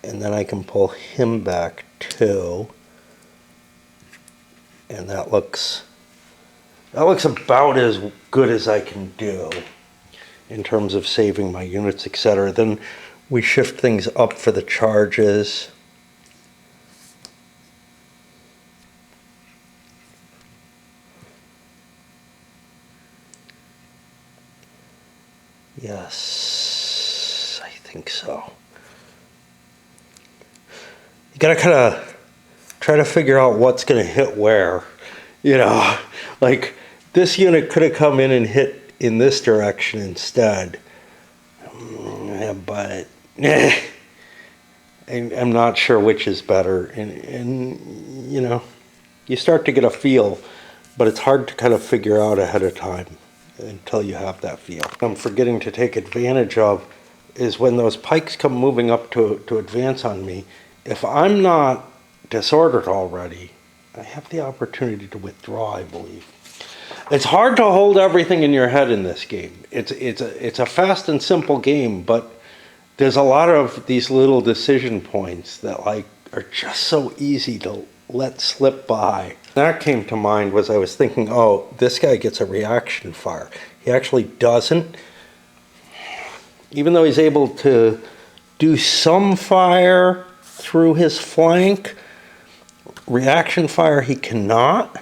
And then I can pull him back 2. And that looks about as good as I can do in terms of saving my units, etc. Then we shift things up for the charges. Yes, I think so. You gotta kind of try to figure out what's gonna hit where. You know, like this unit could have come in and hit in this direction instead. But I'm not sure which is better. And, you know, you start to get a feel, but it's hard to kind of figure out ahead of time until you have that feel. What I'm forgetting to take advantage of is when those pikes come moving up to advance on me, if I'm not disordered already, I have the opportunity to withdraw, I believe. It's hard to hold everything in your head in this game. It's a fast and simple game, but there's a lot of these little decision points that like are just so easy to let slip by. That came to mind was I was thinking, oh, this guy gets a reaction fire. He actually doesn't. Even though he's able to do some fire through his flank, reaction fire he cannot.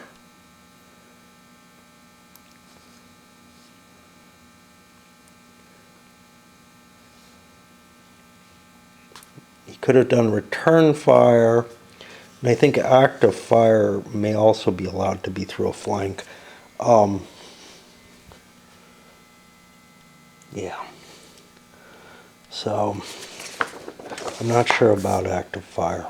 He could have done return fire. And I think active fire may also be allowed to be through a flank. Yeah. So, I'm not sure about active fire.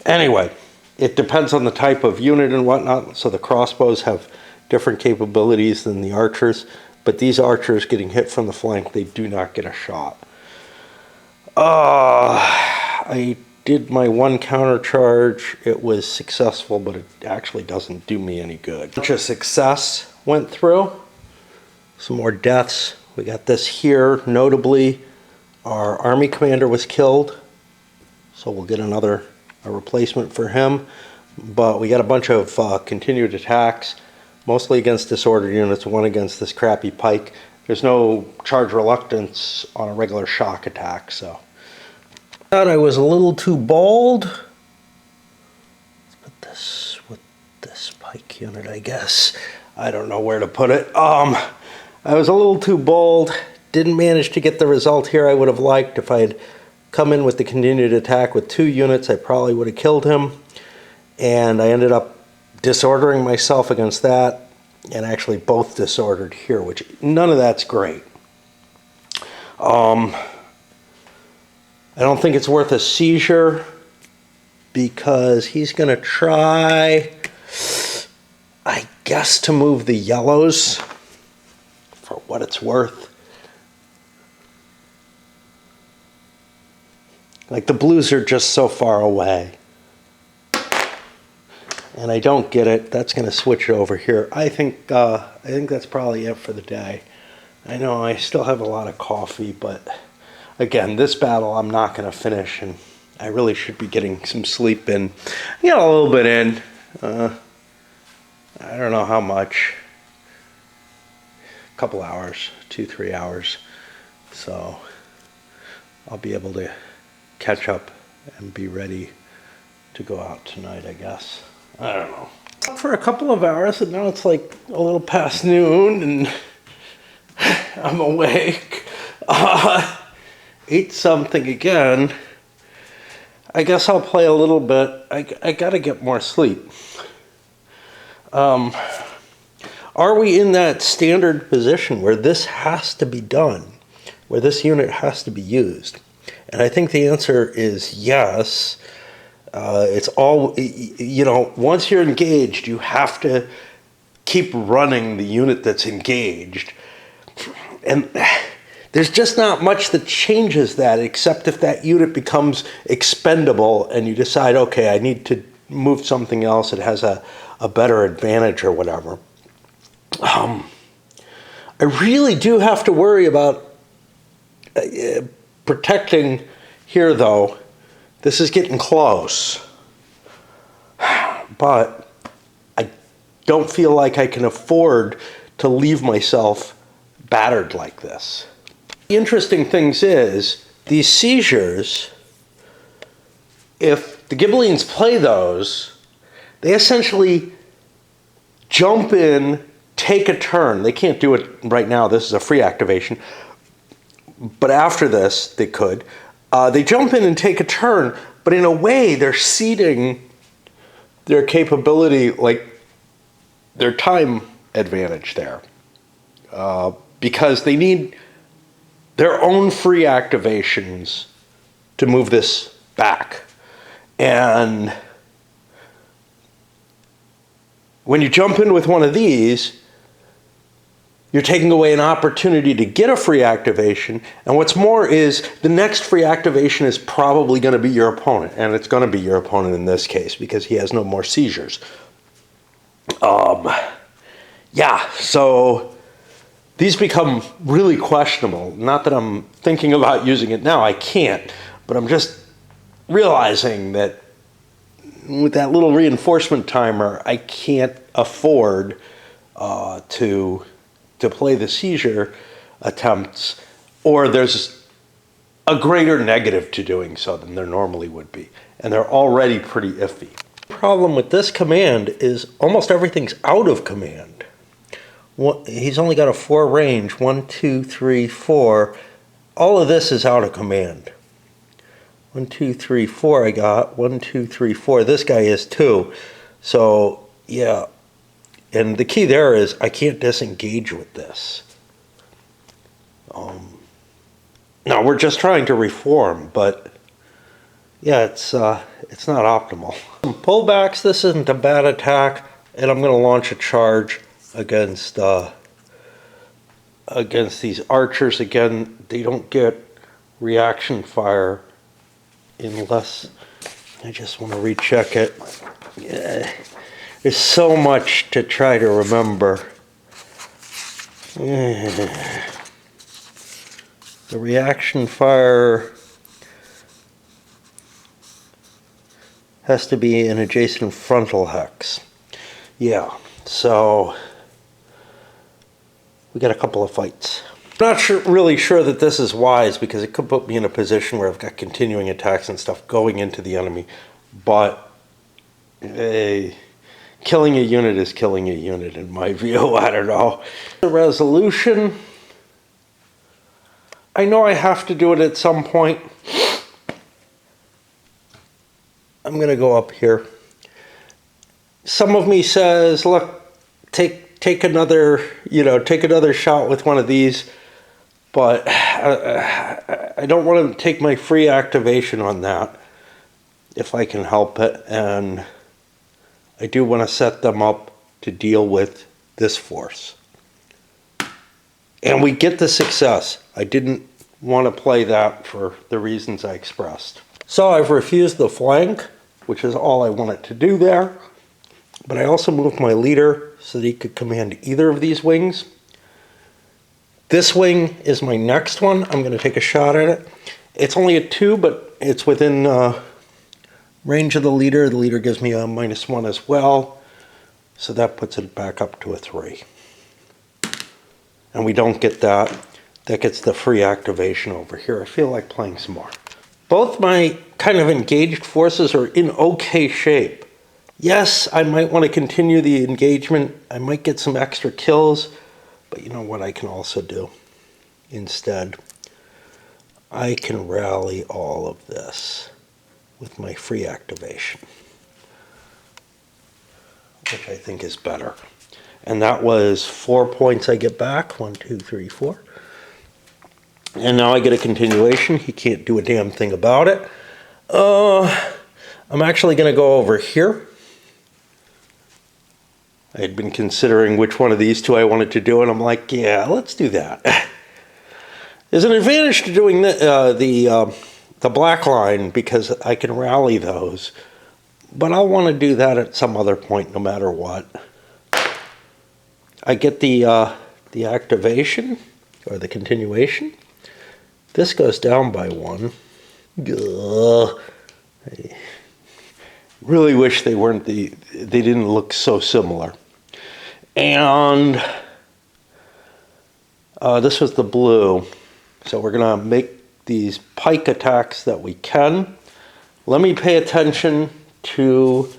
Anyway, it depends on the type of unit and whatnot. So the crossbows have different capabilities than the archers. But these archers getting hit from the flank, they do not get a shot. I did my one counter charge. It was successful, but it actually doesn't do me any good. A bunch of success went through. Some more deaths. We got this here. Notably, our army commander was killed. So we'll get a replacement for him. But we got a bunch of continued attacks, mostly against disordered units, one against this crappy pike. There's no charge reluctance on a regular shock attack, so. Thought I was a little too bold. Let's put this with this pike unit, I guess. I don't know where to put it. I was a little too bold. Didn't manage to get the result here I would have liked. If I had come in with the continued attack with 2 units, I probably would have killed him. And I ended up disordering myself against that, and actually both disordered here, which none of that's great. I don't think it's worth a seizure because he's going to try, I guess, to move the yellows for what it's worth. Like the blues are just so far away. And I don't get it. That's going to switch it over here. I think that's probably it for the day. I know I still have a lot of coffee, but again, this battle I'm not going to finish, and I really should be getting some sleep in. I got a little bit in. I don't know how much. A couple hours, 2-3 hours. So I'll be able to catch up and be ready to go out tonight, I guess. I don't know. For a couple of hours, and now it's like a little past noon, and I'm awake. Ate something again. I guess I'll play a little bit. I gotta get more sleep. Are we in that standard position where this has to be done, where this unit has to be used? And I think the answer is yes. It's all, once you're engaged, you have to keep running the unit that's engaged. And there's just not much that changes that, except if that unit becomes expendable and you decide, okay, I need to move something else that has a better advantage or whatever. I really do have to worry about protecting here, though. This is getting close. But don't feel like I can afford to leave myself battered like this. The interesting thing is, these seizures, if the Ghibellines play those, they essentially jump in, take a turn. They can't do it right now. This is a free activation. But after this, they could. They jump in and take a turn, but in a way, they're ceding their capability, like their time advantage there. Because they need their own free activations to move this back. And when you jump in with one of these, you're taking away an opportunity to get a free activation. And what's more is the next free activation is probably going to be your opponent. And it's going to be your opponent in this case because he has no more seizures. Yeah, so these become really questionable. Not that I'm thinking about using it now, I can't. But I'm just realizing that with that little reinforcement timer, I can't afford to play the seizure attempts, or there's a greater negative to doing so than there normally would be. And they're already pretty iffy. The problem with this command is almost everything's out of command. He's only got a 4 range, 1, 2, 3, 4. All of this is out of command. 1, 2, 3, 4 I got, 1, 2, 3, 4. This guy is 2. So, yeah. And the key there is I can't disengage with this. Now, we're just trying to reform, but yeah, it's not optimal. Some pullbacks, this isn't a bad attack, and I'm going to launch a charge against these archers. Again, they don't get reaction fire unless I just want to recheck it. Yeah, there's so much to try to remember. Yeah. The reaction fire has to be an adjacent frontal hex. Yeah, so we got a couple of fights. Not really sure that this is wise because it could put me in a position where I've got continuing attacks and stuff going into the enemy, but killing a unit is killing a unit in my view. I don't know. The resolution, I know I have to do it at some point. I'm going to go up here. Some of me says, look, take another shot with one of these, but I don't want to take my free activation on that if I can help it, and I do want to set them up to deal with this force. And we get the success. I didn't want to play that for the reasons I expressed. So I've refused the flank, which is all I wanted to do there. But I also moved my leader so that he could command either of these wings. This wing is my next one. I'm going to take a shot at it. It's only a 2, but it's within range of the leader. The leader gives me a -1 as well. So that puts it back up to a 3. And we don't get that. That gets the free activation over here. I feel like playing some more. Both my kind of engaged forces are in okay shape. Yes, I might want to continue the engagement. I might get some extra kills. But you know what I can also do instead? I can rally all of this with my free activation, which I think is better. And that was 4 points I get back. 1, 2, 3, 4. And now I get a continuation. He can't do a damn thing about it. I'm actually going to go over here. I had been considering which one of these two I wanted to do, and I'm like, yeah, let's do that. There's an advantage to doing the black line because I can rally those, but I'll want to do that at some other point no matter what. I get the activation, or the continuation. This goes down by 1. Ugh. I really wish they didn't look so similar. And this was the blue. So we're going to make these pike attacks that we can. Let me pay attention to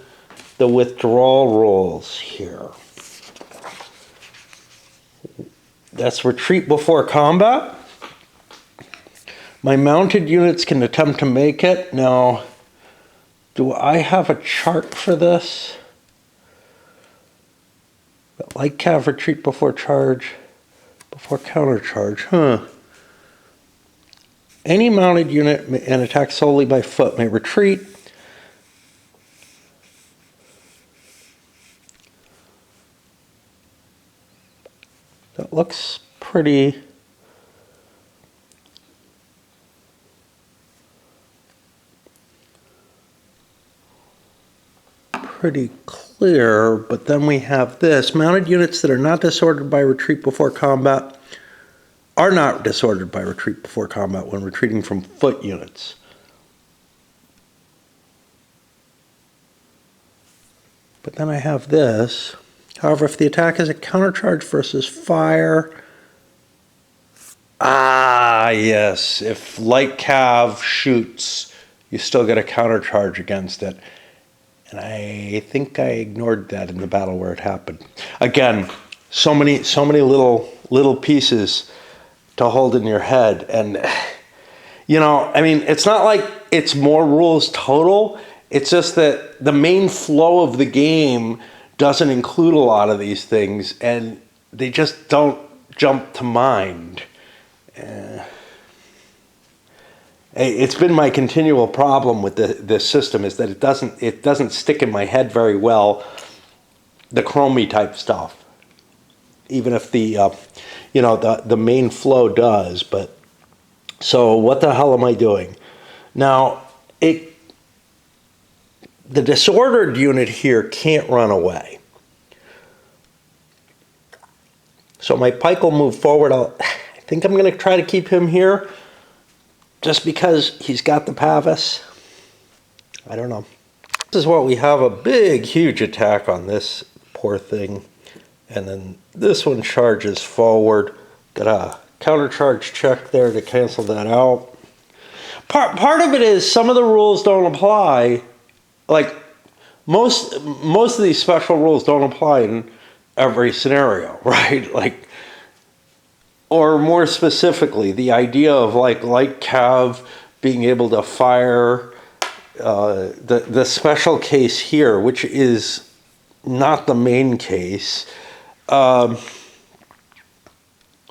the withdrawal rules here. That's retreat before combat. My mounted units can attempt to make it. Now, do I have a chart for this? Light cav retreat before charge, before counter charge, Any mounted unit and attack solely by foot may retreat. That looks pretty clear, but then we have this. Mounted units that are not disordered by retreat before combat are not disordered by retreat before combat when retreating from foot units. But then I have this. However, if the attack is a countercharge versus fire, yes, if light cav shoots, you still get a countercharge against it. And I think I ignored that in the battle where it happened. Again, so many little pieces to hold in your head. And, you know, I mean, it's not like it's more rules total. It's just that the main flow of the game doesn't include a lot of these things, and they just don't jump to mind. It's been my continual problem with this system is that it doesn't stick in my head very well, the chromey type stuff. Even if the main flow does. But so what the hell am I doing? Now the disordered unit here can't run away. So my pike will move forward. I think I'm going to try to keep him here just because he's got the Pavis. I don't know. This is what we have, a big, huge attack on this poor thing. And then this one charges forward. Got a countercharge check there to cancel that out. Part of it is some of the rules don't apply. Like most of these special rules don't apply in every scenario, right? Like, or more specifically, the idea of like light cav being able to fire the special case here, which is not the main case, about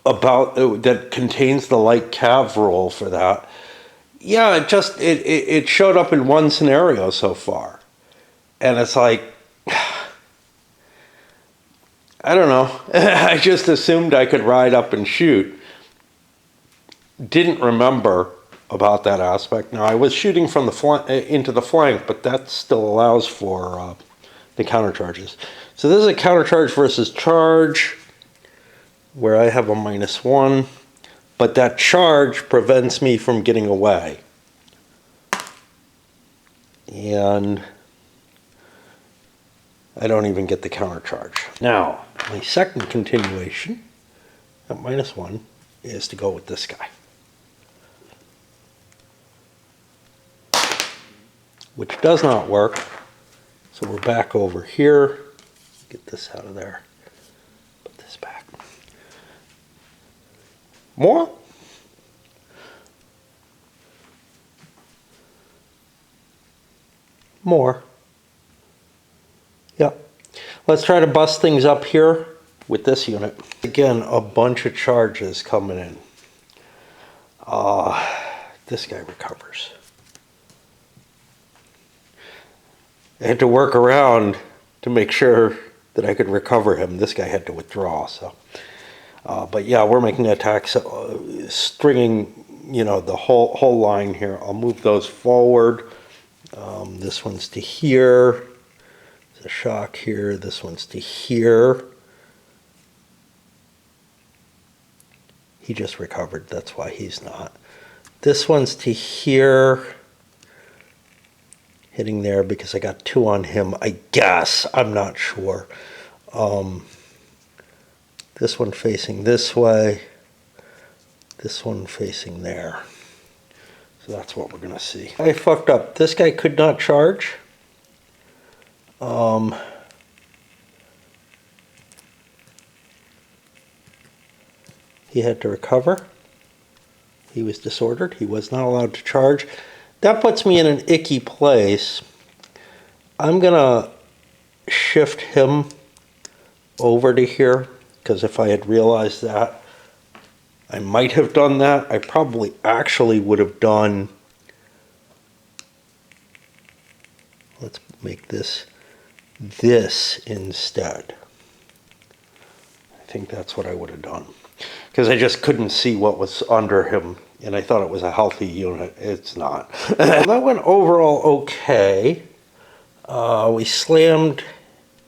that contains the light cav rule for that. Yeah, it showed up in one scenario so far, and it's like, I don't know. I just assumed I could ride up and shoot. Didn't remember about that aspect. Now I was shooting from the into the flank, but that still allows for the countercharges. So this is a countercharge versus charge, where I have a -1, but that charge prevents me from getting away. And I don't even get the countercharge. Now, my second continuation at -1 is to go with this guy, which does not work. So we're back over here. Get this out of there. Put this back. More. More. Yep. Let's try to bust things up here with this unit. Again, a bunch of charges coming in. This guy recovers. I had to work around to make sure that I could recover him. This guy had to withdraw. So, but yeah, we're making attacks, stringing, the whole line here. I'll move those forward. This one's to here. There's a shock here. This one's to here. He just recovered. That's why he's not. This one's to here. Hitting there because I got 2 on him, I guess. I'm not sure. This one facing this way, this one facing there. So that's what we're gonna see. I fucked up. This guy could not charge. He had to recover. He was disordered. He was not allowed to charge. That puts me in an icky place. I'm gonna shift him over to here, because if I had realized that, I might have done that. I probably actually would have done, let's make this instead. I think that's what I would have done, because I just couldn't see what was under him, and I thought it was a healthy unit. It's not. That went overall okay. We slammed,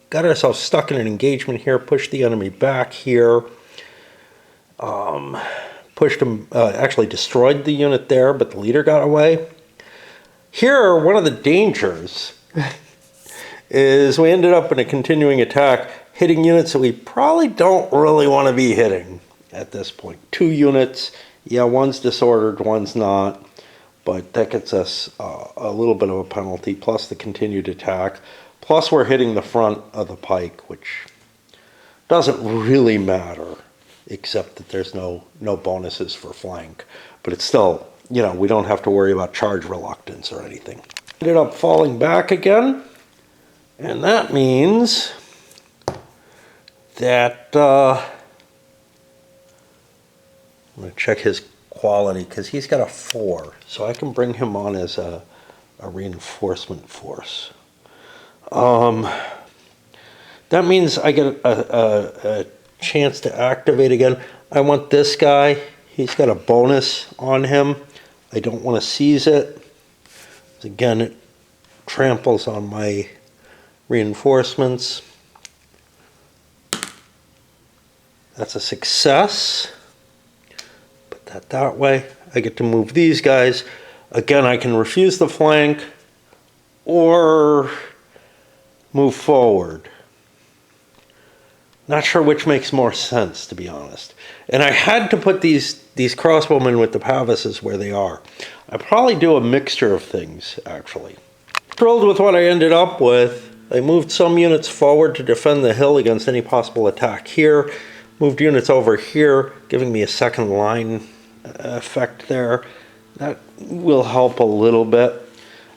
got ourselves stuck in an engagement here, pushed the enemy back here, pushed him, actually destroyed the unit there, but the leader got away. Here, one of the dangers is we ended up in a continuing attack, hitting units that we probably don't really want to be hitting at this point. 2 units, yeah, one's disordered, one's not, but that gets us a little bit of a penalty, plus the continued attack, plus we're hitting the front of the pike, which doesn't really matter, except that there's no bonuses for flank. But it's still, you know, we don't have to worry about charge reluctance or anything. Ended up falling back again, and that means that I'm going to check his quality, because he's got a 4, so I can bring him on as a reinforcement force. That means I get a chance to activate again. I want this guy. He's got a bonus on him. I don't want to seize it. Again, it tramples on my reinforcements. That's a success. Put that way. I get to move these guys. Again, I can refuse the flank or move forward. Not sure which makes more sense, to be honest. And I had to put these crossbowmen with the Pavises where they are. I probably do a mixture of things, actually. Thrilled with what I ended up with. I moved some units forward to defend the hill against any possible attack here. Moved units over here, giving me a second line effect there. That will help a little bit.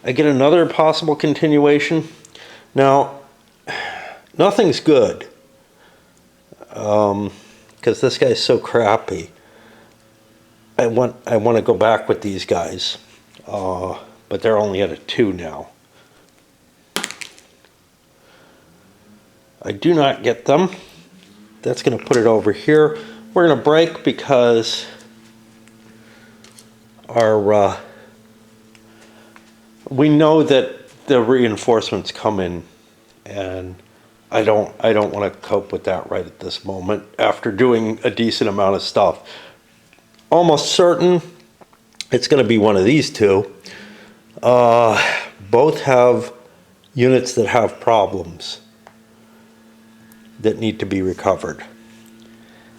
I get another possible continuation. Now, nothing's good, because this guy's so crappy. I want to go back with these guys, but they're only at a 2 now. I do not get them. That's going to put it over here. We're going to break because our we know that the reinforcements come in, and I don't want to cope with that right at this moment after doing a decent amount of stuff. Almost certain it's going to be one of these two. Both have units that have problems that need to be recovered.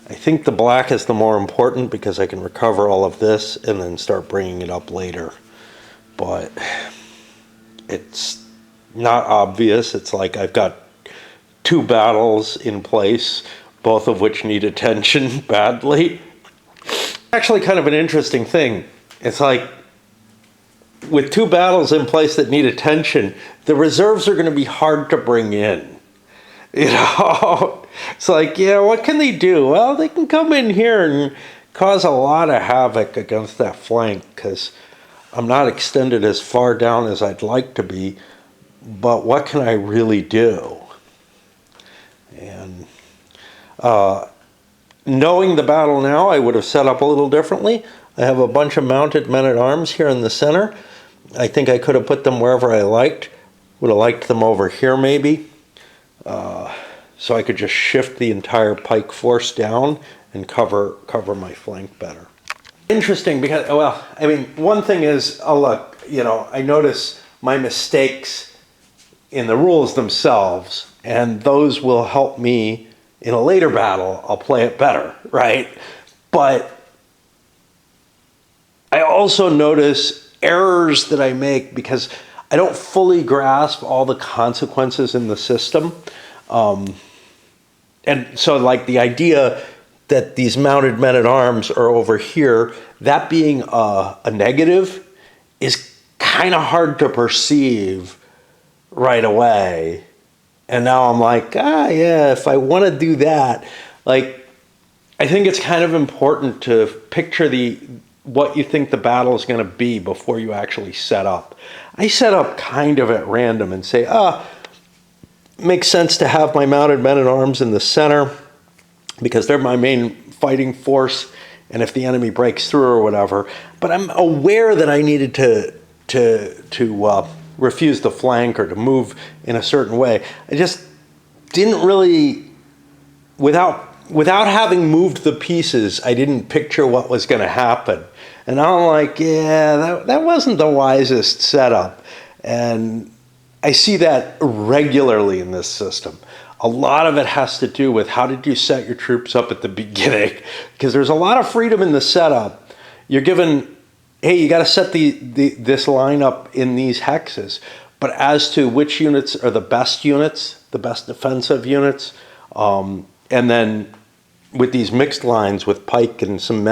I think the black is the more important, because I can recover all of this and then start bringing it up later. But it's not obvious. It's like I've got 2 battles in place, both of which need attention badly. Actually kind of an interesting thing. It's like, with 2 battles in place that need attention, the reserves are going to be hard to bring in. You know, it's like, yeah, what can they do? Well, they can come in here and cause a lot of havoc against that flank, because I'm not extended as far down as I'd like to be, but what can I really do? And knowing the battle now, I would have set up a little differently. I have a bunch of mounted men-at-arms here in the center. I think I could have put them wherever I liked. Would have liked them over here maybe. So I could just shift the entire pike force down and cover my flank better. Interesting, because, well, I mean, one thing is, look, you know, I notice my mistakes in the rules themselves, and those will help me in a later battle, I'll play it better, right? But I also notice errors that I make because I don't fully grasp all the consequences in the system. And so like the idea that these mounted men-at-arms are over here, that being a negative is kind of hard to perceive right away. And now I'm like, yeah, if I want to do that, like, I think it's kind of important to picture what you think the battle is going to be before you actually set up. I set up kind of at random and say, makes sense to have my mounted men-at-arms in the center because they're my main fighting force, and if the enemy breaks through or whatever. But I'm aware that I needed to refuse the flank or to move in a certain way. I just didn't really, without having moved the pieces, I didn't picture what was going to happen. And I'm like, yeah, that wasn't the wisest setup. And I see that regularly in this system. A lot of it has to do with how did you set your troops up at the beginning? Because there's a lot of freedom in the setup. You're given, hey, you got to set this line up in these hexes. But as to which units are the best defensive units, and then with these mixed lines with pike and some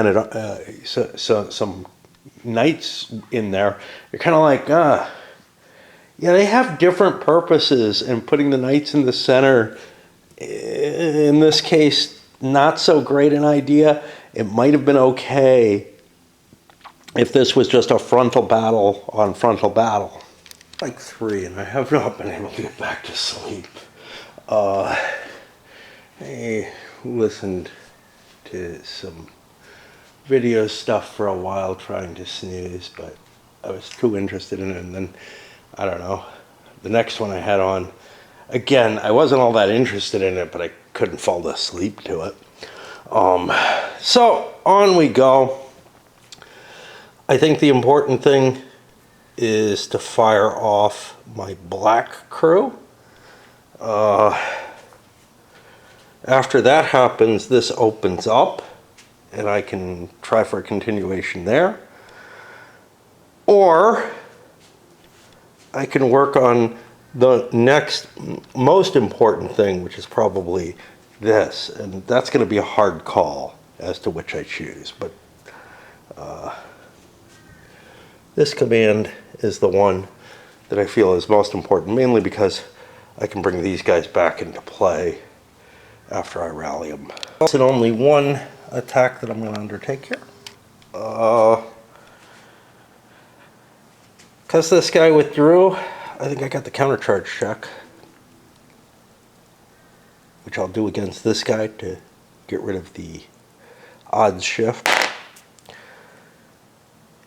some knights in there, you're kind of like, yeah, they have different purposes, and putting the knights in the center, in this case, not so great an idea. It might have been okay if this was just a frontal battle on frontal battle. Like 3, and I have not been able to get back to sleep. I listened to some video stuff for a while trying to snooze, but I was too interested in it, and then I don't know, the next one I had on, again, I wasn't all that interested in it, but I couldn't fall asleep to it. So on we go. I think the important thing is to fire off my black crew. After that happens, this opens up, and I can try for a continuation there. Or I can work on the next most important thing, which is probably this, and that's going to be a hard call as to which I choose. But this command is the one that I feel is most important, mainly because I can bring these guys back into play after I rally them. It's only one attack that I'm going to undertake here. Because this guy withdrew, I think I got the countercharge check, which I'll do against this guy to get rid of the odds shift.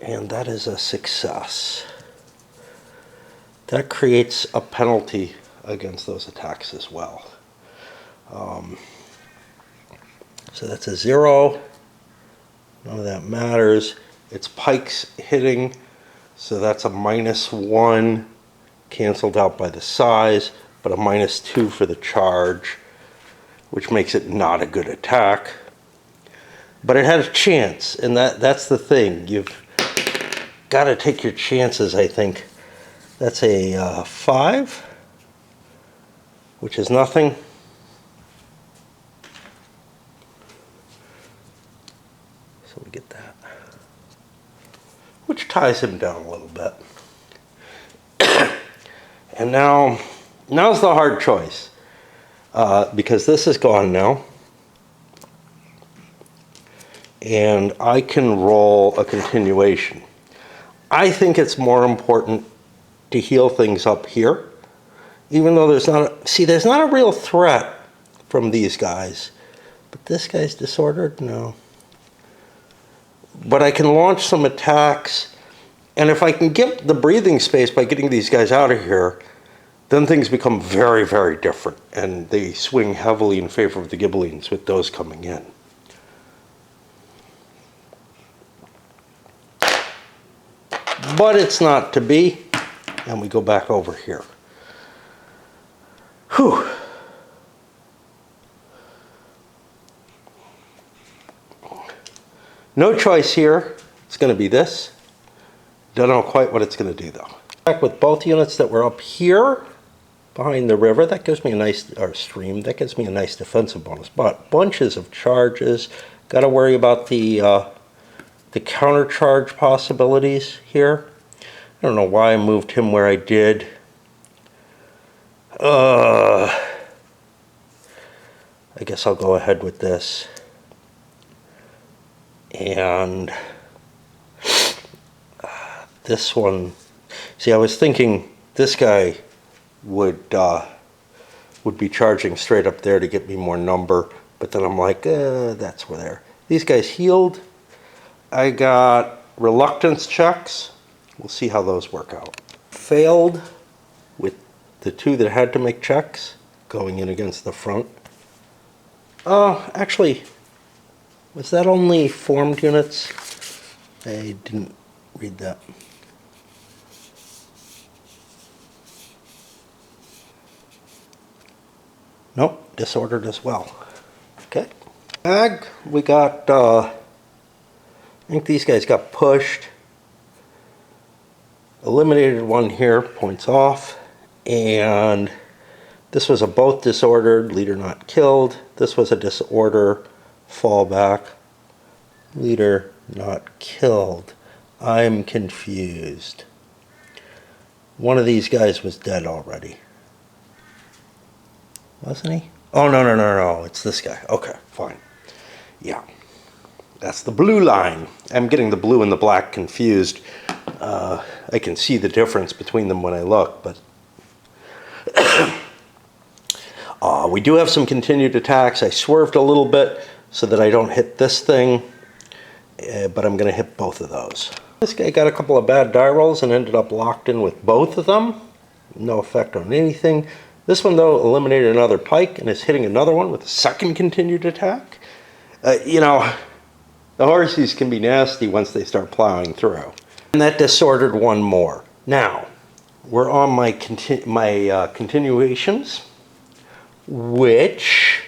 And that is a success. That creates a penalty against those attacks as well. So that's a 0. None of that matters. It's pikes hitting, so that's a -1, canceled out by the size, but a -2 for the charge, which makes it not a good attack. But it had a chance, and that's the thing. You've got to take your chances, I think. That's a 5, which is nothing. So we get that, which ties him down a little bit. And now's the hard choice, because this is gone now. And I can roll a continuation. I think it's more important to heal things up here, even though there's not a real threat from these guys. But this guy's disordered? No. But I can launch some attacks, and if I can get the breathing space by getting these guys out of here, then things become very, very different, and they swing heavily in favor of the Ghibellines with those coming in. But it's not to be, and we go back over here. Whew. No choice here. It's going to be this. Don't know quite what it's going to do though. Back with both units that were up here behind the river, that gives me a nice, or stream, that gives me a nice defensive bonus. But bunches of charges. Got to worry about the counter charge possibilities here. I don't know why I moved him where I did. I guess I'll go ahead with this. And this one, see, I was thinking this guy would be charging straight up there to get me more number, but then I'm like, that's where there. These guys healed. I got reluctance checks. We'll see how those work out. Failed with the two that had to make checks going in against the front. Actually, was that only formed units? I didn't read that. Nope, disordered as well. Okay. Ag, we got, I think these guys got pushed. Eliminated one here, points off. And this was a both disordered, leader not killed. This was a disorder, fallback, leader not killed. I'm confused. One of these guys was dead already. Wasn't he? Oh, no, it's this guy. Okay, fine. Yeah. That's the blue line. I'm getting the blue and the black confused. I can see the difference between them when I look, but we do have some continued attacks. I swerved a little bit so that I don't hit this thing, but I'm going to hit both of those. This guy got a couple of bad die rolls and ended up locked in with both of them. No effect on anything. This one, though, eliminated another pike and is hitting another one with a second continued attack. You know, the horsies can be nasty once they start plowing through. And that disordered one more. Now, we're on my continuations, which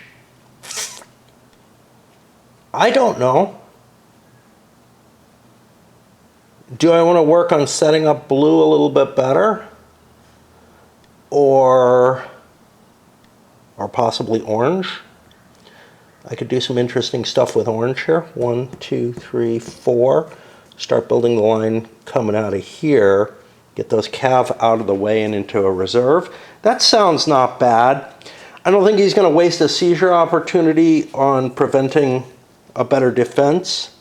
I don't know. Do I want to work on setting up blue a little bit better? Or possibly orange? I could do some interesting stuff with orange here. 1, 2, 3, 4. Start building the line coming out of here. Get those cav out of the way and into a reserve. That sounds not bad. I don't think he's going to waste a seizure opportunity on preventing a better defense.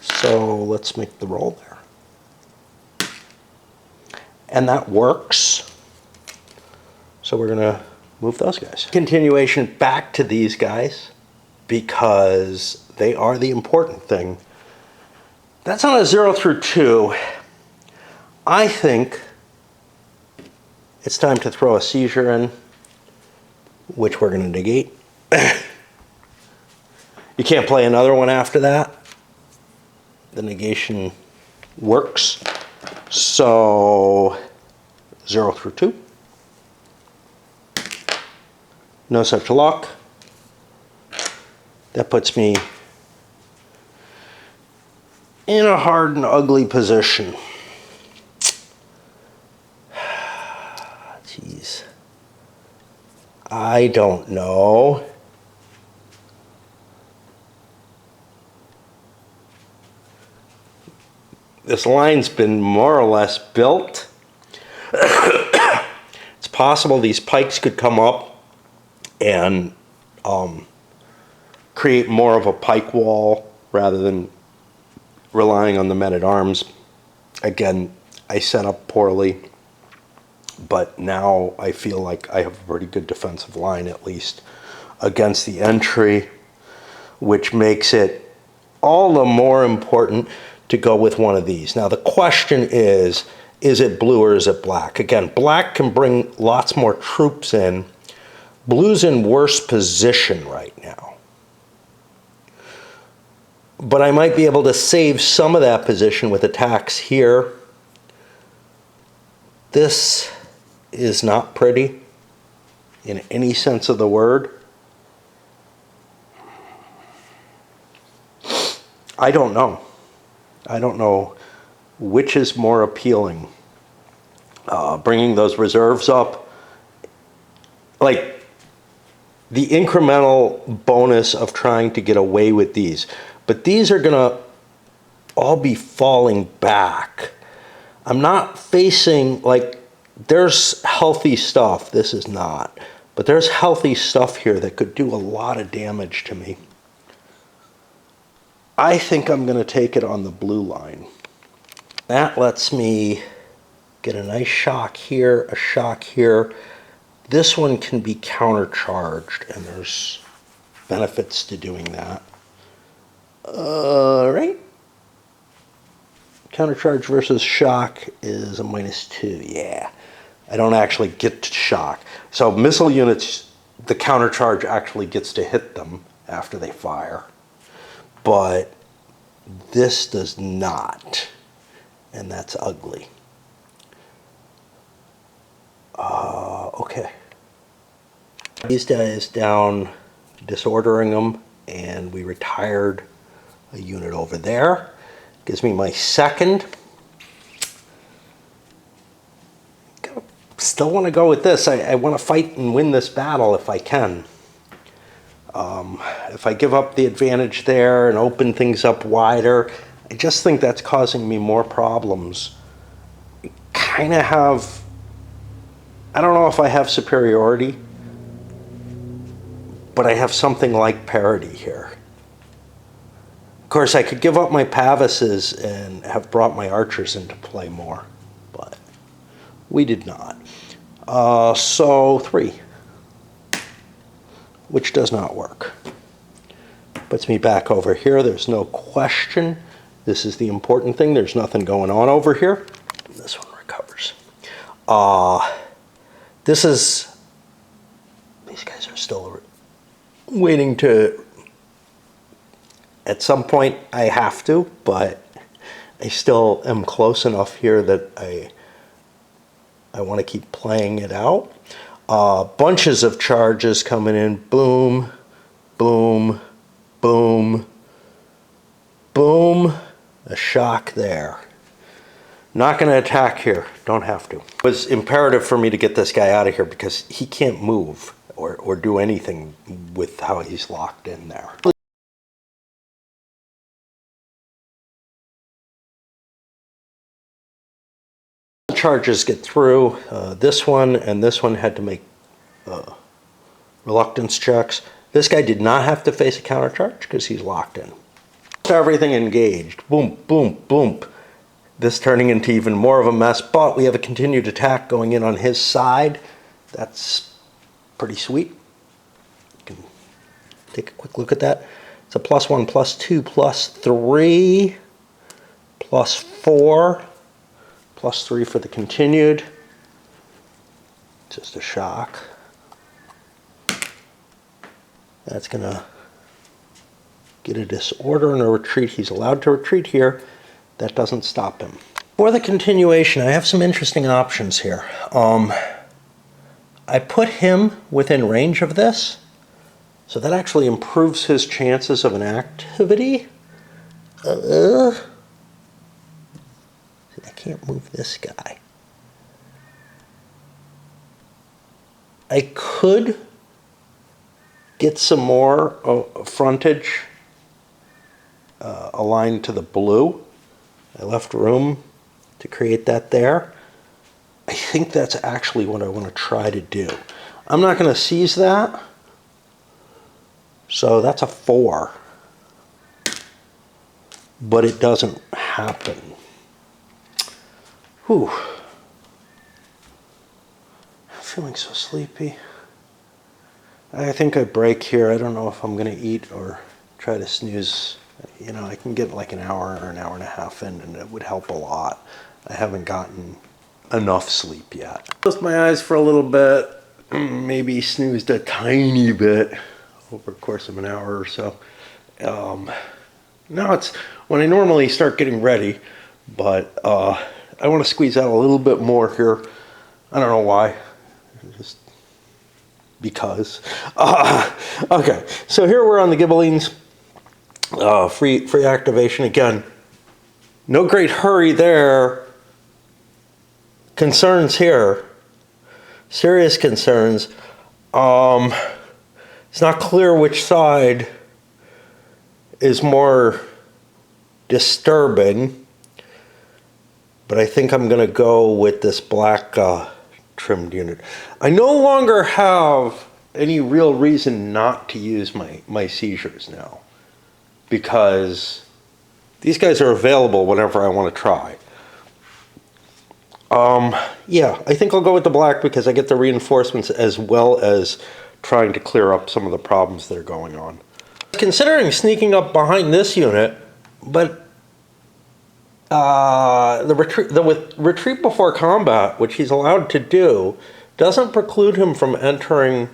So let's make the roll there. And that works. So we're going to move those guys. Continuation back to these guys because they are the important thing. That's on a 0 through 2. I think it's time to throw a seizure in, which we're going to negate. You can't play another one after that. The negation works. So 0 through 2. No such luck. That puts me in a hard and ugly position. Jeez. I don't know. This line's been more or less built. It's possible these pikes could come up and create more of a pike wall rather than relying on the men-at-arms. Again, I set up poorly, but now I feel like I have a pretty good defensive line, at least against the entry, which makes it all the more important to go with one of these. Now the question is it blue or is it black? Again, black can bring lots more troops in. Blue's in worse position right now. But I might be able to save some of that position with attacks here. This is not pretty in any sense of the word. I don't know. I don't know which is more appealing. Bringing those reserves up, like the incremental bonus of trying to get away with these. But these are gonna all be falling back. I'm not facing, like, there's healthy stuff. This is not. But there's healthy stuff here that could do a lot of damage to me. I think I'm going to take it on the blue line. That lets me get a nice shock here, a shock here. This one can be countercharged, and there's benefits to doing that. Right? Countercharge versus shock is a -2. Yeah, I don't actually get to shock. So missile units, the countercharge actually gets to hit them after they fire. But this does not, and that's ugly. Okay. These guys down, disordering them, and we retired a unit over there. Gives me my second. Still want to go with this. I want to fight and win this battle if I can. If I give up the advantage there and open things up wider, I just think that's causing me more problems. Kind of have, I don't know if I have superiority, but I have something like parity here. Of course, I could give up my Pavises and have brought my archers into play more, but we did not. So 3, which does not work. Puts me back over here. There's no question. This is the important thing. There's nothing going on over here. This one recovers. These guys are still waiting to, at some point I have to, but I still am close enough here that I want to keep playing it out. Bunches of charges coming in. Boom, boom, boom, boom. A shock there. Not going to attack here. Don't have to. It was imperative for me to get this guy out of here because he can't move or do anything with how he's locked in there. Charges get through. This one and this one had to make reluctance checks. This guy did not have to face a countercharge because he's locked in. Everything engaged. Boom, boom, boom. This turning into even more of a mess, but we have a continued attack going in on his side. That's pretty sweet. You can take a quick look at that. It's a +1, +2, +3, +4, +3 for the continued. Just a shock. That's gonna get a disorder and a retreat. He's allowed to retreat here. That doesn't stop him. For the continuation, I have some interesting options here. I put him within range of this, so that actually improves his chances of an activity. I can't move this guy. I could get some more frontage aligned to the blue. I left room to create that there. I think that's actually what I want to try to do. I'm not going to seize that. So that's a 4. But it doesn't happen. Whew. I'm feeling so sleepy. I think I break here. I don't know if I'm going to eat or try to snooze. You know, I can get like an hour or an hour and a half in, and it would help a lot. I haven't gotten enough sleep yet. Closed my eyes for a little bit, maybe snoozed a tiny bit over the course of an hour or so. Now it's when I normally start getting ready, but I want to squeeze out a little bit more here. I don't know why. Just because. Okay, so here we're on the Ghibellines. free activation again. No great hurry there. Concerns here. Serious concerns. It's not clear which side is more disturbing, but I think I'm going to go with this black trimmed unit. I no longer have any real reason not to use my seizures now, because these guys are available whenever I want to try. Yeah, I think I'll go with the black because I get the reinforcements as well as trying to clear up some of the problems that are going on. Considering sneaking up behind this unit, but the retreat before combat, which he's allowed to do, doesn't preclude him from entering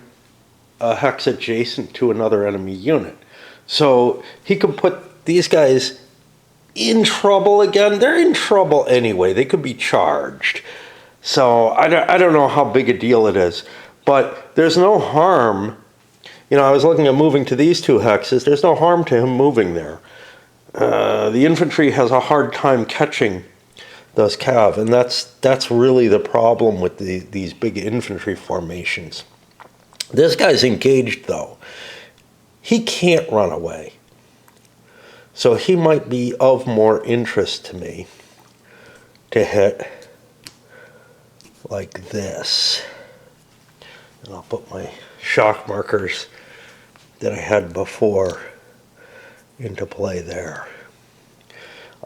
a hex adjacent to another enemy unit. So he could put these guys in trouble again. They're in trouble anyway. They could be charged. So I don't know how big a deal it is. But there's no harm. You know, I was looking at moving to these two hexes. There's no harm to him moving there. The infantry has a hard time catching those cav, and that's really the problem with these big infantry formations. This guy's engaged, though. He can't run away. So he might be of more interest to me to hit like this. And I'll put my shock markers that I had before into play there.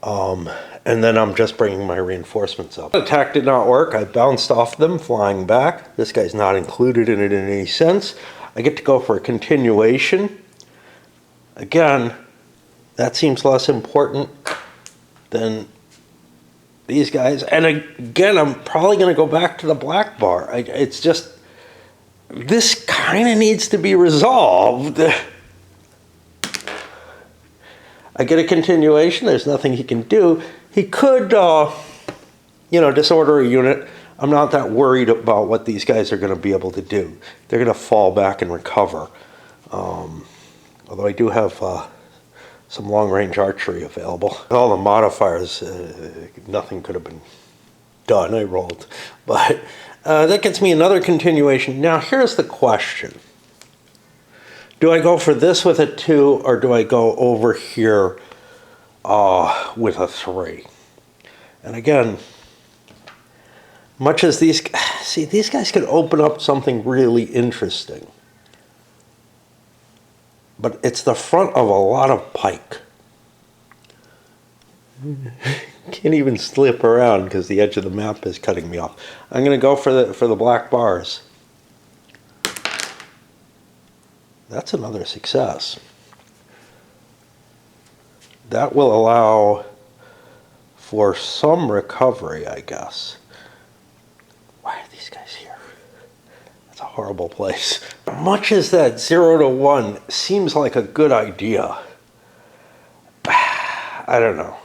And then I'm just bringing my reinforcements up. Attack did not work. I bounced off them, flying back. This guy's not included in it in any sense. I get to go for a continuation. Again, that seems less important than these guys. And again, I'm probably going to go back to the black bar. It's just, this kind of needs to be resolved. I get a continuation. There's nothing he can do. He could, disorder a unit. I'm not that worried about what these guys are going to be able to do. They're going to fall back and recover. Although I do have some long-range archery available. With all the modifiers, nothing could have been done. I rolled. But that gets me another continuation. Now, here's the question. Do I go for this with a 2, or do I go over here with a 3? And again, much as these guys could open up something really interesting. But it's the front of a lot of pike. Can't even slip around because the edge of the map is cutting me off. I'm going to go for the black bars. That's another success. That will allow for some recovery, I guess. Why are these guys here? That's a horrible place. Much as that 0 to 1 seems like a good idea, I don't know.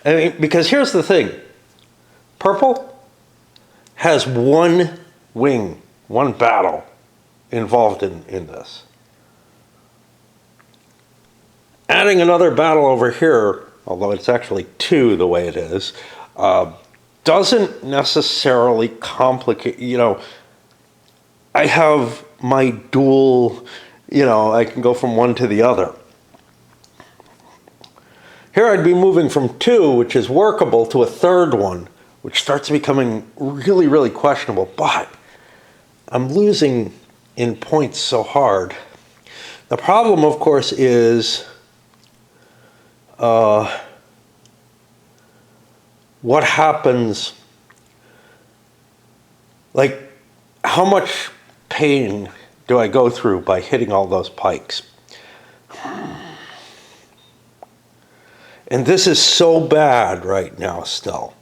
I mean, because here's the thing. Purple has one wing, one battle involved in this. Adding another battle over here, although it's actually 2 the way it is, doesn't necessarily complicate, I have my dual, I can go from one to the other. Here I'd be moving from 2, which is workable, to a 3rd one, which starts becoming really, really questionable. But I'm losing in points so hard. The problem, of course, is what happens, like, how much pain do I go through by hitting all those pikes? And this is so bad right now still.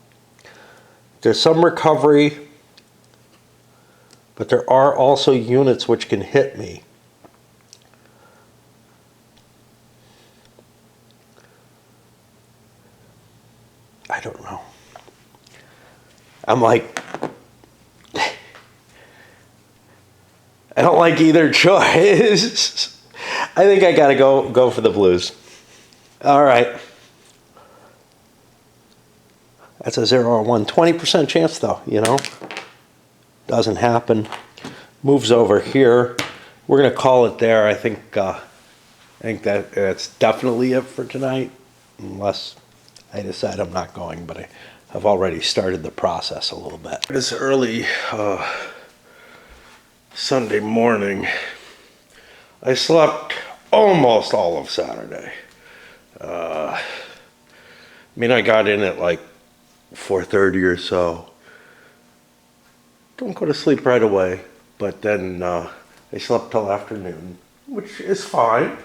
There's some recovery, but there are also units which can hit me. I don't know. I'm like, I don't like either choice. I think I gotta go for the blues. All right. That's a 0 or 1. 20% chance though, you know. Doesn't happen. Moves over here. We're gonna call it there. I think that that's definitely it for tonight, unless I decide I'm not going, but I've already started the process a little bit. It's early Sunday morning. I slept almost all of Saturday. I mean, I got in at like 4:30 or so. Don't go to sleep right away, but then I slept till afternoon, which is fine.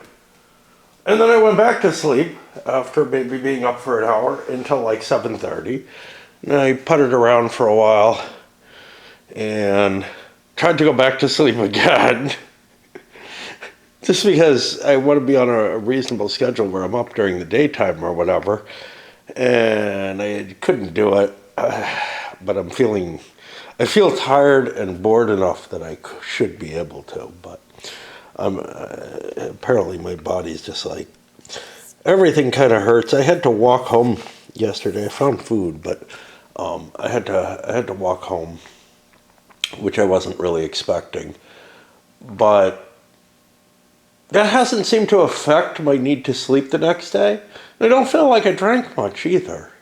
And then I went back to sleep after maybe being up for an hour until like 7:30. And I puttered around for a while and tried to go back to sleep again. Just because I want to be on a reasonable schedule where I'm up during the daytime or whatever. And I couldn't do it. But I feel tired and bored enough that I should be able to. But apparently my body's just like, everything kind of hurts. I had to walk home yesterday. I found food, but I had to walk home, which I wasn't really expecting. But that hasn't seemed to affect my need to sleep the next day. I don't feel like I drank much either.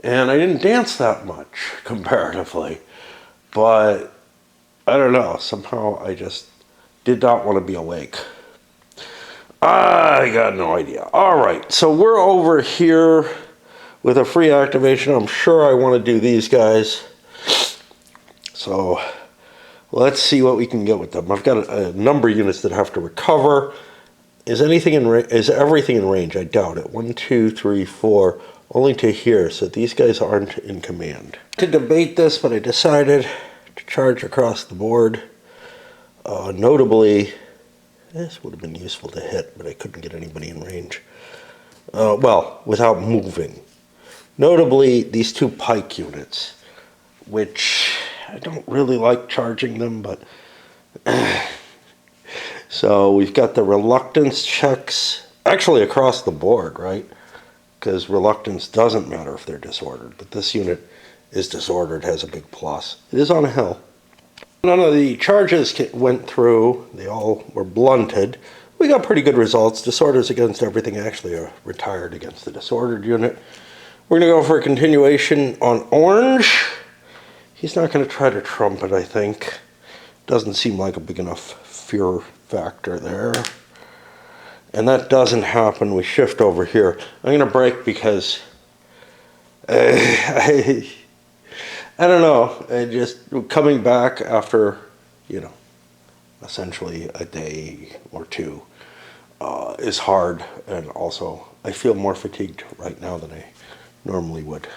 And I didn't dance that much comparatively. But I don't know, somehow I just did not want to be awake. I got no idea. All right, so we're over here with a free activation. I'm sure I want to do these guys. So let's see what we can get with them. I've got a number of units that have to recover. Is everything in range? I doubt it. 1, 2, 3, 4, only to here. So these guys aren't in command. To debate this, but I decided to charge across the board. Notably, this would have been useful to hit, but I couldn't get anybody in range. Well, without moving. Notably, these 2 pike units, which I don't really like charging them, but so we've got the reluctance checks actually across the board, right? Because reluctance doesn't matter if they're disordered, but this unit is disordered, has a big plus. It is on a hill. None of the charges went through. They all were blunted. We got pretty good results. Disorders against everything actually are retired against the disordered unit. We're going to go for a continuation on orange. He's not going to try to trump it, I think. Doesn't seem like a big enough fear factor there. And that doesn't happen. We shift over here. I'm going to break because I don't know. Just coming back after, essentially a day or two is hard. And also, I feel more fatigued right now than I normally would.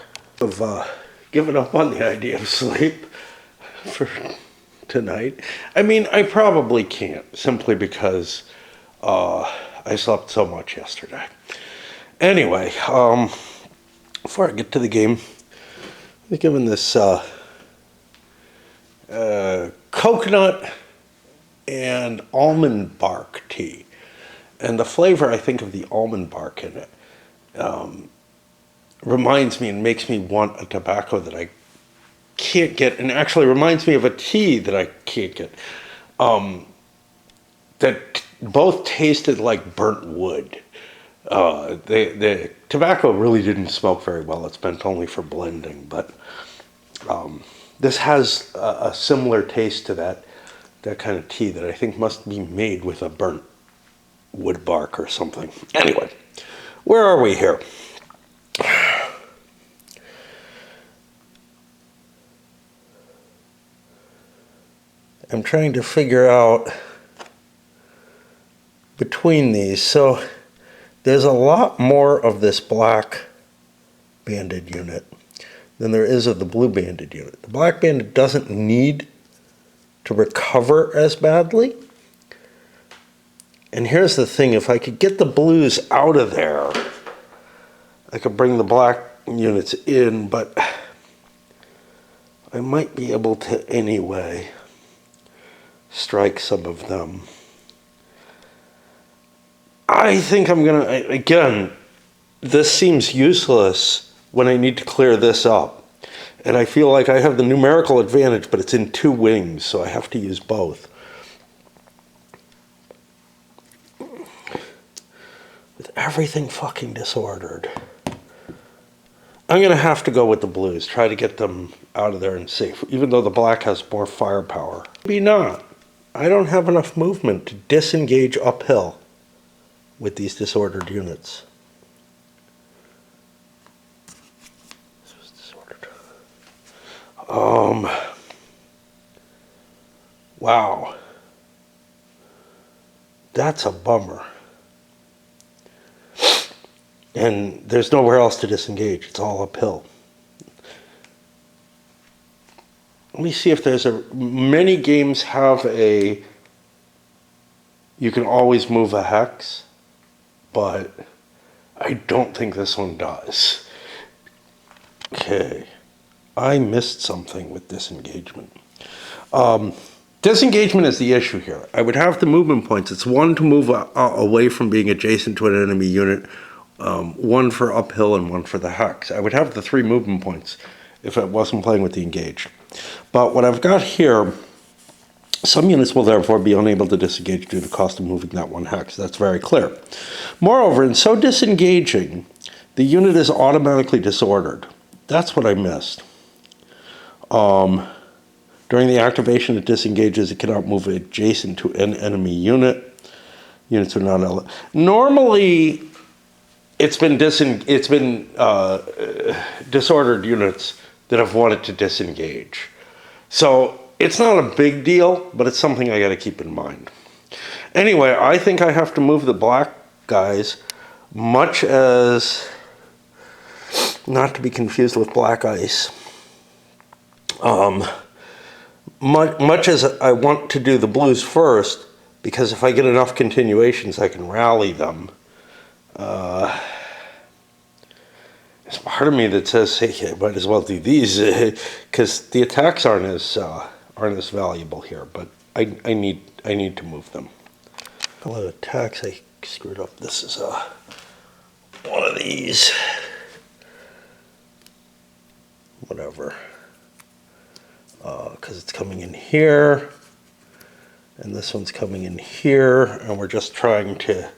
I've given up on the idea of sleep for tonight. I mean, I probably can't, simply because I slept so much yesterday. Anyway, before I get to the game, I'm given this coconut and almond bark tea. And the flavor, I think, of the almond bark in it reminds me and makes me want a tobacco that I can't get, and actually reminds me of a tea that I can't get, that both tasted like burnt wood. The tobacco really didn't smoke very well. It's meant only for blending, but this has a similar taste to that kind of tea that I think must be made with a burnt wood bark or something. Anyway, where are we here? I'm trying to figure out between these. So there's a lot more of this black banded unit than there is of the blue banded unit. The black banded doesn't need to recover as badly. And here's the thing, if I could get the blues out of there, I could bring the black units in, but I might be able to anyway strike some of them. I think I'm gonna, again, this seems useless when I need to clear this up. And I feel like I have the numerical advantage, but it's in 2 wings, so I have to use both. With everything fucking disordered. I'm going to have to go with the blues, try to get them out of there and safe, even though the black has more firepower. Maybe not. I don't have enough movement to disengage uphill with these disordered units. Wow. That's a bummer. And there's nowhere else to disengage. It's all uphill. Let me see if there's many games have you can always move a hex, but I don't think this one does. Okay. I missed something with disengagement. Disengagement is the issue here. I would have the movement points. It's 1 to move away from being adjacent to an enemy unit, 1 for uphill and 1 for the hex. I would have the 3 movement points if I wasn't playing with the engaged. But what I've got here, some units will therefore be unable to disengage due to the cost of moving that 1 hex. That's very clear. Moreover, in so disengaging, the unit is automatically disordered. That's what I missed. During the activation, it disengages. It cannot move adjacent to an enemy unit. Units are not normally. It's been disordered units that have wanted to disengage. So it's not a big deal, but it's something I got to keep in mind. Anyway, I think I have to move the black guys, much as, not to be confused with black ice. Much as I want to do the blues first, because if I get enough continuations, I can rally them. There's part of me that says, hey, I might as well do these, because the attacks aren't as valuable here. But I need to move them. A lot of attacks I screwed up. This is one of these. Whatever. Because it's coming in here, and this one's coming in here, and we're just trying to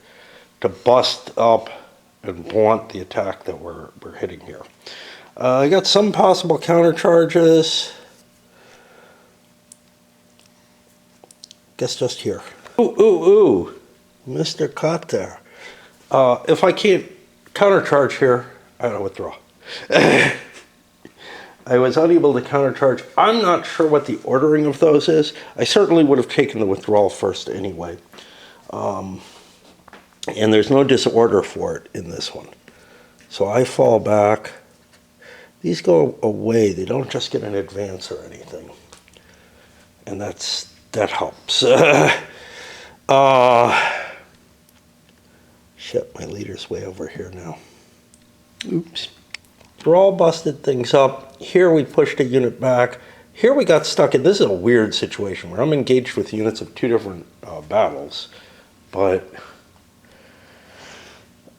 bust up and blunt the attack that we're hitting here. I got some possible counter charges. Guess just here. Ooh, Mr. Caught there. If I can't countercharge here, I don't withdraw. I was unable to countercharge. I'm not sure what the ordering of those is. I certainly would have taken the withdrawal first anyway. And there's no disorder for it in this one. So I fall back. These go away. They don't just get an advance or anything. And that helps. Shit, my leader's way over here now. Oops. Brawl busted things up. Here we pushed a unit back. Here we got stuck in, this is a weird situation where I'm engaged with units of 2 different battles. But,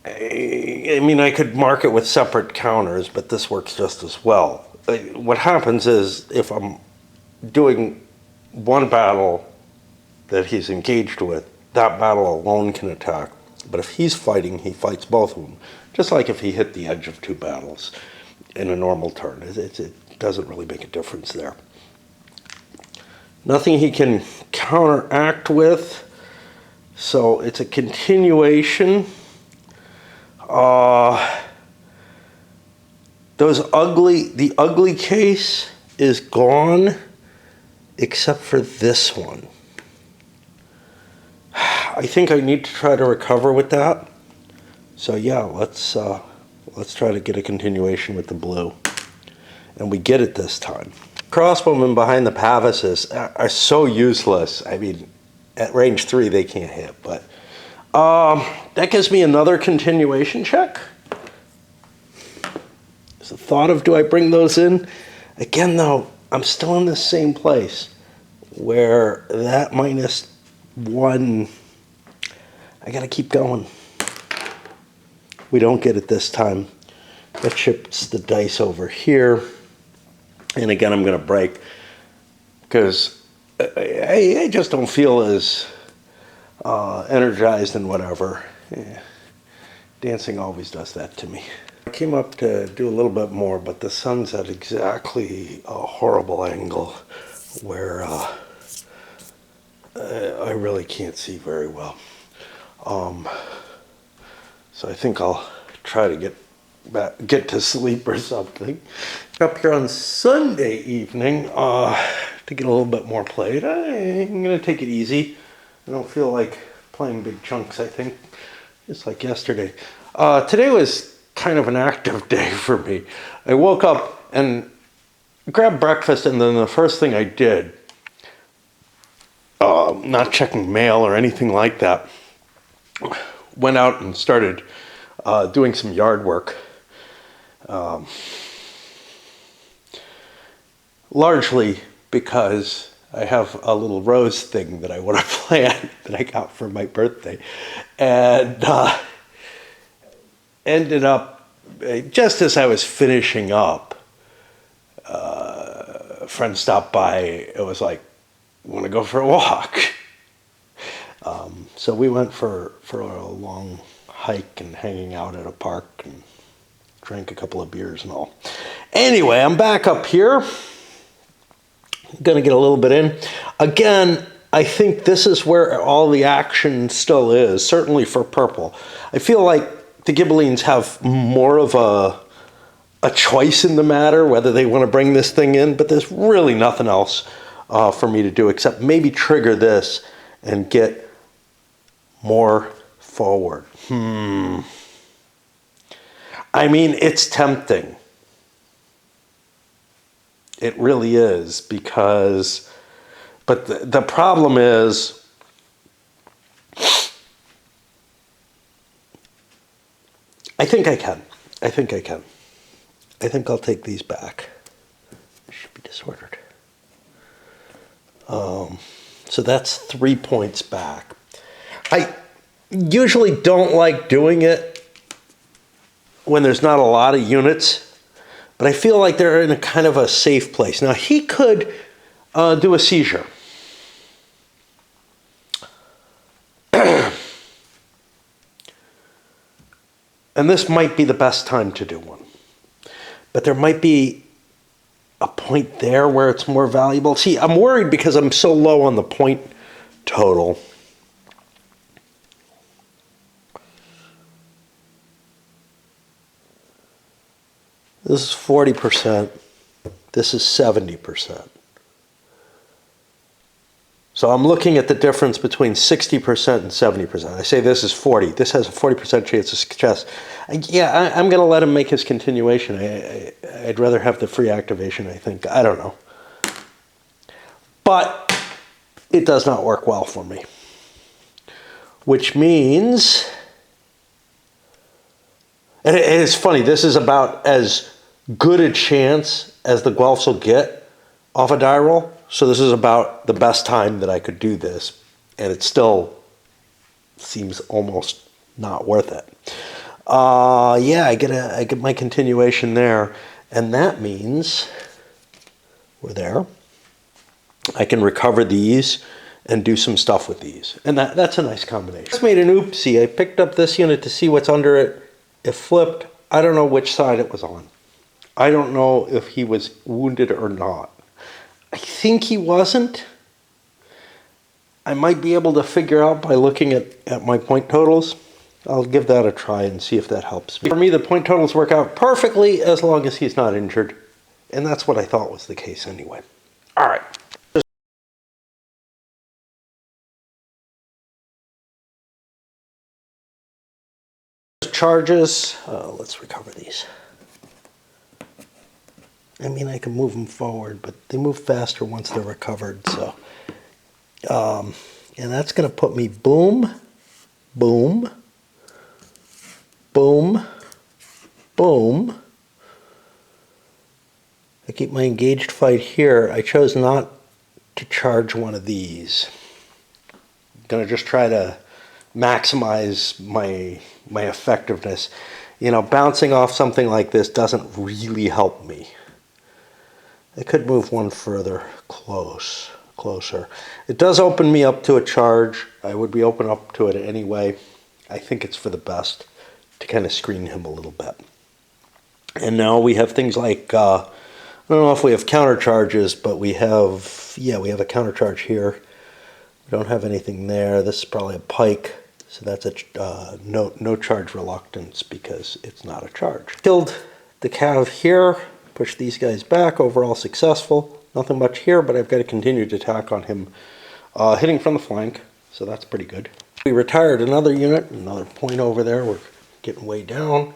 I mean, I could mark it with separate counters, but this works just as well. What happens is, if I'm doing one battle that he's engaged with, that battle alone can attack. But if he's fighting, he fights both of them. Just like if he hit the edge of 2 battles in a normal turn. It doesn't really make a difference there. Nothing he can counteract with. So it's a continuation. The ugly case is gone, except for this one. I think I need to try to recover with that. So yeah, let's try to get a continuation with the blue. And we get it this time. Crossbowmen behind the Pavises are so useless. I mean, at range 3 they can't hit, but that gives me another continuation check. There's a thought of, do I bring those in? Again though, I'm still in the same place where that -1, I gotta keep going. we don't get it this time. That shifts the dice over here. And again, I'm going to break because I just don't feel as energized and whatever. Yeah. Dancing always does that to me. I came up to do a little bit more, but the sun's at exactly a horrible angle where I really can't see very well. So I think I'll try to get to sleep or something. Up here on Sunday evening to get a little bit more played. I'm going to take it easy. I don't feel like playing big chunks, I think. Just like yesterday. Today was kind of an active day for me. I woke up and grabbed breakfast, and then the first thing I did, not checking mail or anything like that, went out and started doing some yard work. Largely because I have a little rose thing that I want to plant that I got for my birthday. And ended up, just as I was finishing up, a friend stopped by. It was like, want to go for a walk? So we went for a long hike and hanging out at a park and drank a couple of beers and all. Anyway, I'm back up here. I'm going to get a little bit in. Again, I think this is where all the action still is, certainly for purple. I feel like the Ghibellines have more of a choice in the matter, whether they want to bring this thing in, but there's really nothing else for me to do except maybe trigger this and get more forward. I mean, it's tempting. It really is, because, but the problem is, I think I can. I think I'll take these back. It should be disordered. So that's 3 points back. I usually don't like doing it when there's not a lot of units, but I feel like they're in a kind of a safe place. Now, he could do a seizure. And this might be the best time to do one. But there might be a point there where it's more valuable. See, I'm worried because I'm so low on the point total. This is 40%. This is 70%. So I'm looking at the difference between 60% and 70%. I say this is 40. This has a 40% chance of success. Yeah, I'm going to let him make his continuation. I'd rather have the free activation, I think. I don't know. But it does not work well for me. Which means, and it's funny, this is about as good a chance as the Guelphs will get off a die roll. So this is about the best time that I could do this, and it still seems almost not worth it. Yeah, I get my continuation there, and that means we're there. I can recover these and do some stuff with these, and that's a nice combination. I just made an oopsie. I picked up this unit to see what's under it. It flipped. I don't know which side it was on. I don't know if he was wounded or not. I think he wasn't. I might be able to figure out by looking at my point totals. I'll give that a try and see if that helps me. For me, the point totals work out perfectly as long as he's not injured. And that's what I thought was the case anyway. All right. Charges. Let's recover these. I mean, I can move them forward, but they move faster once they're recovered. So, and that's going to put me boom, boom, boom, boom. I keep my engaged fight here. I chose not to charge one of these. I'm going to just try to maximize my effectiveness. You know, bouncing off something like this doesn't really help me. I could move one further closer. It does open me up to a charge. I would be open up to it anyway. I think it's for the best to kind of screen him a little bit. And now we have things like, I don't know if we have counter charges, but we have a counter charge here. We don't have anything there. This is probably a pike, so that's a no charge reluctance because it's not a charge. Killed the cav here. Push these guys back, overall successful. Nothing much here, but I've got a continued attack on him, hitting from the flank, so that's pretty good. We retired another unit, another point over there. We're getting way down.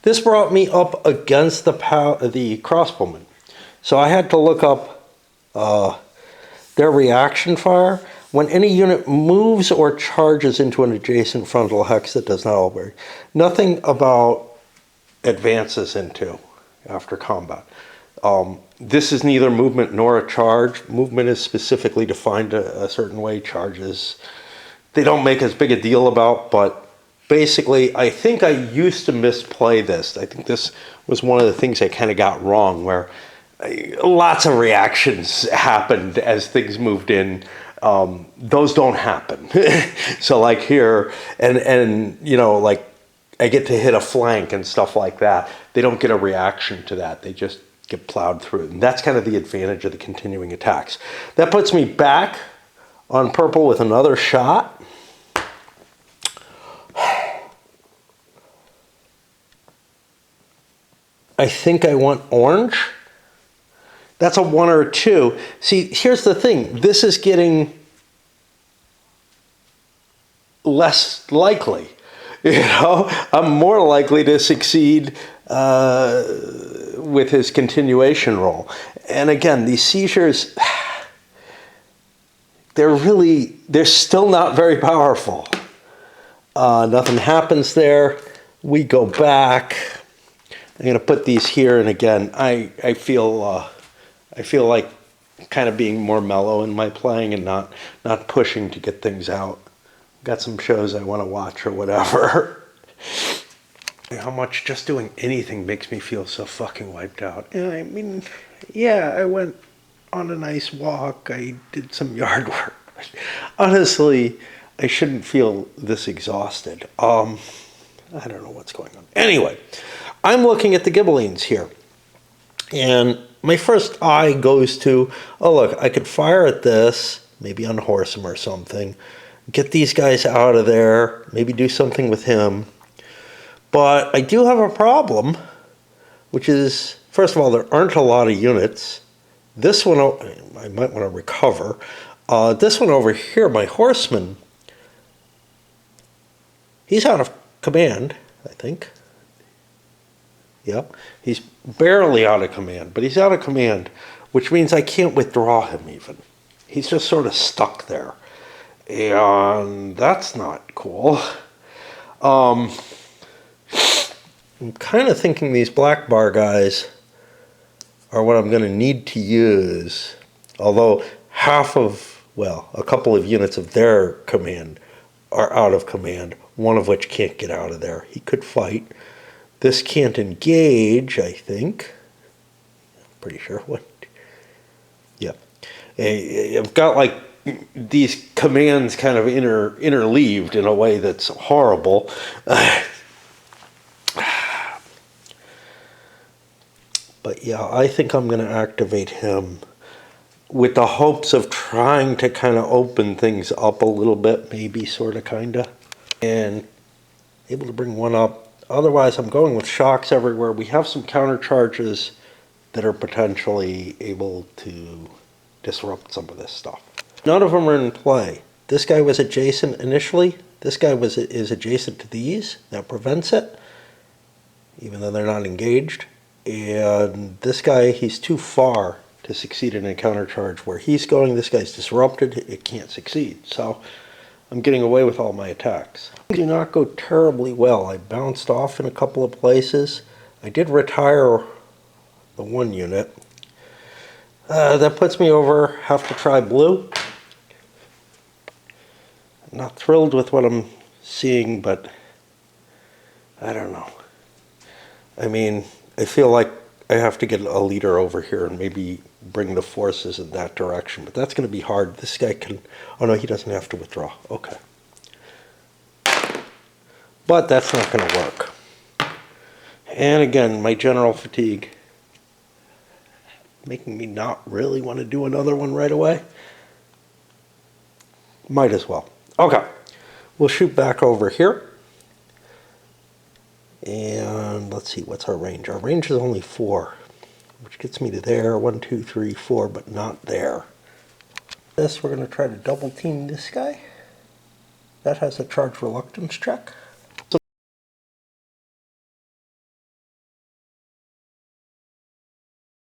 This brought me up against the crossbowmen. So I had to look up their reaction fire. When any unit moves or charges into an adjacent frontal hex that does not already. Nothing about advances into after combat. This is neither movement nor a charge. Movement is specifically defined a certain way. Charges, they don't make as big a deal about, but basically, I think I used to misplay this. I think this was one of the things I kind of got wrong, where lots of reactions happened as things moved in. Those don't happen. So like here, and you know, like I get to hit a flank and stuff like that. They don't get a reaction to that. They just get plowed through. And that's kind of the advantage of the continuing attacks. That puts me back on purple with another shot. I think I want orange. That's a 1 or a 2. See, here's the thing. This is getting less likely. You know, I'm more likely to succeed with his continuation roll. And again, these seizures, they're still not very powerful. Nothing happens there. We go back. I'm going to put these here, and again, I feel like kind of being more mellow in my playing and not pushing to get things out. Got some shows I want to watch or whatever. How much just doing anything makes me feel so fucking wiped out. I mean, yeah, I went on a nice walk. I did some yard work. Honestly, I shouldn't feel this exhausted. I don't know what's going on. Anyway, I'm looking at the Ghibellines here. And my first eye goes to, oh look, I could fire at this, maybe unhorse him or something. Get these guys out of there, maybe do something with him. But I do have a problem, which is, first of all, there aren't a lot of units. This one, I might want to recover. This one over here, my horseman, he's out of command, I think. Yep, he's barely out of command, but he's out of command, which means I can't withdraw him even. He's just sort of stuck there. And that's not cool. I'm kind of thinking these black bar guys are what I'm going to need to use. Although a couple of units of their command are out of command, one of which can't get out of there. He could fight. This can't engage, I think. I'm pretty sure. What? Yeah. I've got like these commands kind of interleaved in a way that's horrible. But yeah, I think I'm going to activate him with the hopes of trying to kind of open things up a little bit, maybe, sort of, kind of. And able to bring one up. Otherwise, I'm going with shocks everywhere. We have some counter charges that are potentially able to disrupt some of this stuff. None of them are in play. This guy was adjacent initially. This guy is adjacent to these. That prevents it, even though they're not engaged. And this guy, he's too far to succeed in a countercharge. Where he's going, this guy's disrupted. It can't succeed. So I'm getting away with all my attacks. Do not go terribly well. I bounced off in a couple of places. I did retire the one unit. That puts me over, have to try blue. I'm not thrilled with what I'm seeing, but I don't know. I mean, I feel like I have to get a leader over here and maybe bring the forces in that direction, but that's going to be hard. This guy can, oh no, he doesn't have to withdraw. Okay. But that's not going to work. And again, my general fatigue making me not really want to do another one right away. Might as well. Okay. We'll shoot back over here. And let's see, what's our range? Our range is only 4, which gets me to there. 1, 2, 3, 4, but not there. This, we're going to try to double team this guy. That has a charge reluctance check.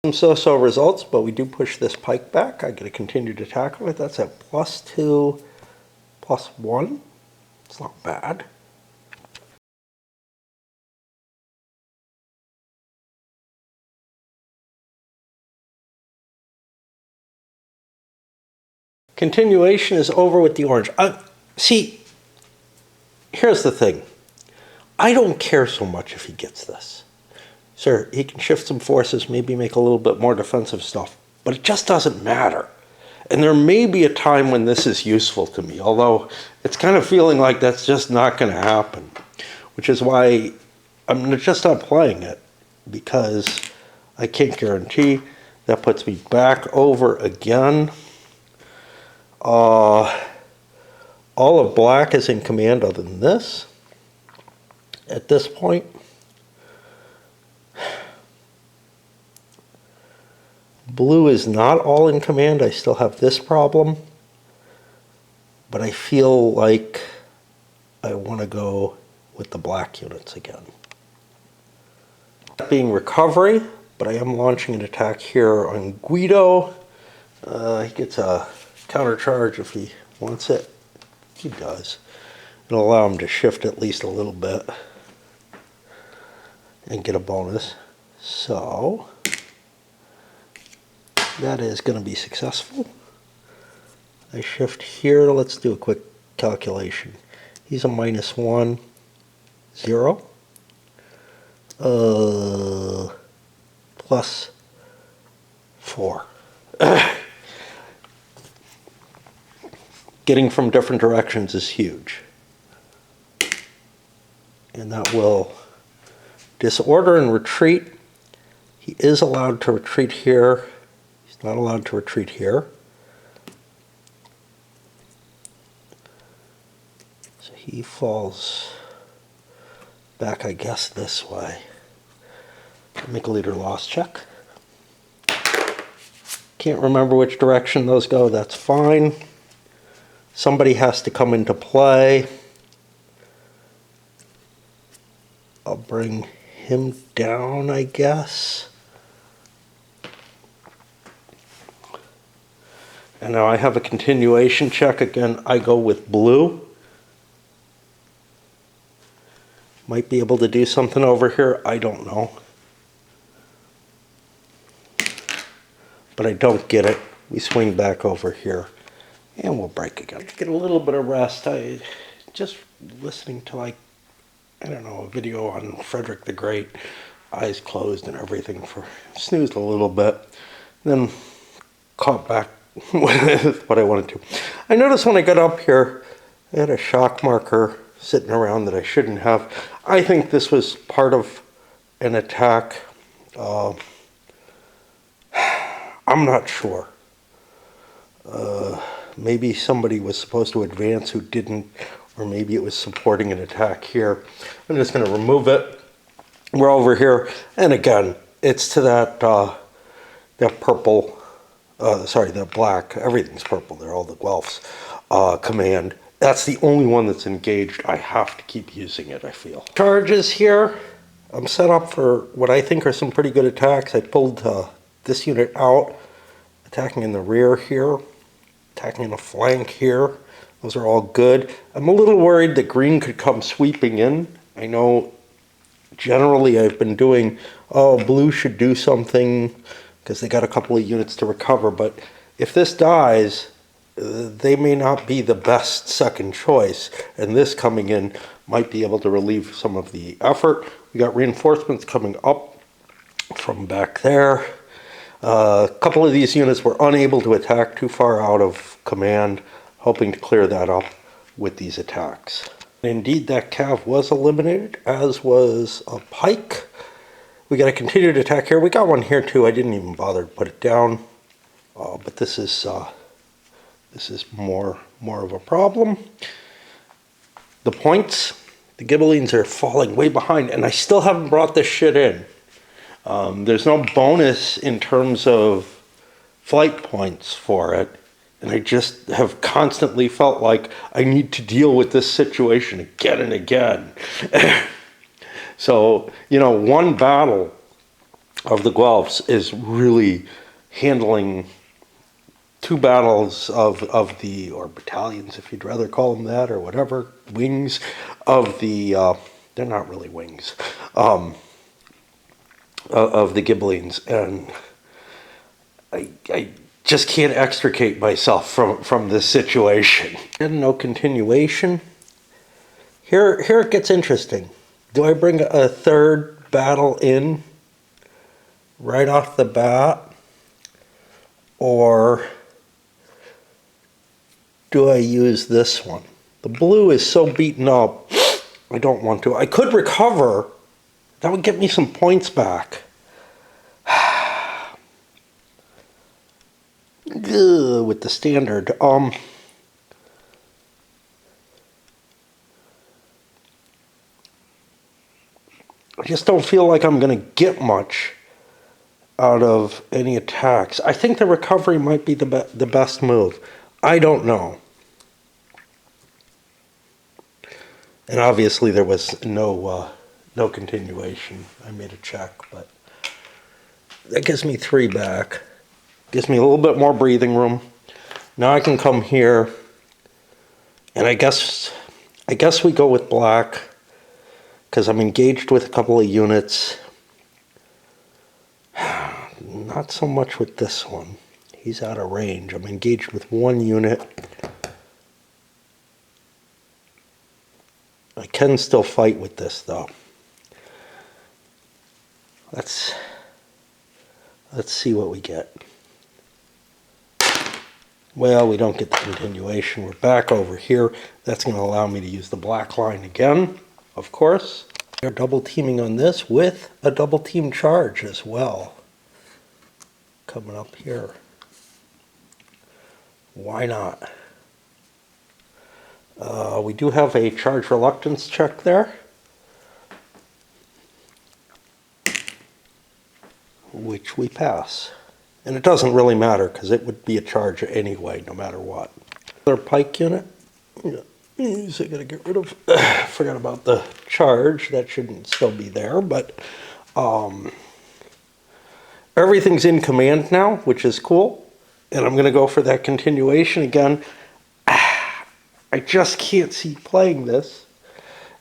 Some so-so results, but we do push this pike back. I get a continued attack on it. That's at +2, +1. It's not bad. Continuation is over with the orange. See, here's the thing. I don't care so much if he gets this. Sure, he can shift some forces, maybe make a little bit more defensive stuff, but it just doesn't matter. And there may be a time when this is useful to me, although it's kind of feeling like that's just not going to happen, which is why I'm just not playing it, because I can't guarantee. That puts me back over again. All of black is in command other than this. At this point, blue is not all in command. I still have this problem, but I feel like I want to go with the black units again. That being recovery, but I am launching an attack here on Guido. He gets a countercharge if he wants it. He does. It'll allow him to shift at least a little bit and get a bonus. So that is going to be successful. I shift here. Let's do a quick calculation. He's a -1, 0. +4. Getting from different directions is huge. And that will disorder and retreat. He is allowed to retreat here. He's not allowed to retreat here. So he falls back, I guess, this way. Make a leader loss check. Can't remember which direction those go. That's fine. Somebody has to come into play. I'll bring him down, I guess. And now I have a continuation check. Again, I go with blue. Might be able to do something over here. I don't know. But I don't get it. We swing back over here. And we'll break again. Get a little bit of rest. I just listening to, like, I don't know, a video on Frederick the Great, eyes closed and everything, for snoozed a little bit, then caught back with what I wanted to. I noticed when I got up here, I had a shock marker sitting around that I shouldn't have. I think this was part of an attack. I'm not sure. Maybe somebody was supposed to advance who didn't, or maybe it was supporting an attack here. I'm just going to remove it. We're over here, and again, it's to that that purple, that black, everything's purple there, all the Guelphs, command. That's the only one that's engaged. I have to keep using it, I feel. Charges here. I'm set up for what I think are some pretty good attacks. I pulled this unit out, attacking in the rear here, attacking in the flank here. Those are all good. I'm a little worried that green could come sweeping in. I know generally I've been doing, oh, blue should do something because they got a couple of units to recover, but if this dies, they may not be the best second choice, and this coming in might be able to relieve some of the effort. We got reinforcements coming up from back there. A couple of these units were unable to attack too far out of command, hoping to clear that up with these attacks. Indeed, that cav was eliminated, as was a pike. We got a continued attack here. We got one here too. I didn't even bother to put it down, but this is more of a problem. The points, the Ghibellines are falling way behind, and I still haven't brought this shit in. There's no bonus in terms of flight points for it, and I just have constantly felt like I need to deal with this situation again and again. So, you know, one battle of the Guelphs is really handling two battles of the, or battalions if you'd rather call them that, or whatever, wings of the, they're not really wings, of the Ghibellines, and I just can't extricate myself from this situation. And no continuation. Here it gets interesting. Do I bring a third battle in right off the bat, or do I use this one? The blue is so beaten up, I don't want to. I could recover. That would get me some points back. With the standard. I just don't feel like I'm going to get much out of any attacks. I think the recovery might be the best move. I don't know. And obviously there was no continuation. I made a check, but that gives me 3 back. Gives me a little bit more breathing room. Now I can come here, and I guess we go with black, because I'm engaged with a couple of units. Not so much with this one. He's out of range. I'm engaged with 1 unit. I can still fight with this, though. Let's see what we get. Well, we don't get the continuation. We're back over here. That's going to allow me to use the black line again, of course. We're double teaming on this with a double team charge as well. Coming up here. Why not? We do have a charge reluctance check there, which we pass. And it doesn't really matter, because it would be a charge anyway, no matter what. Another pike unit. These I gotta get rid of. Forgot about the charge. That shouldn't still be there, but everything's in command now, which is cool. And I'm gonna go for that continuation again. I just can't see playing this,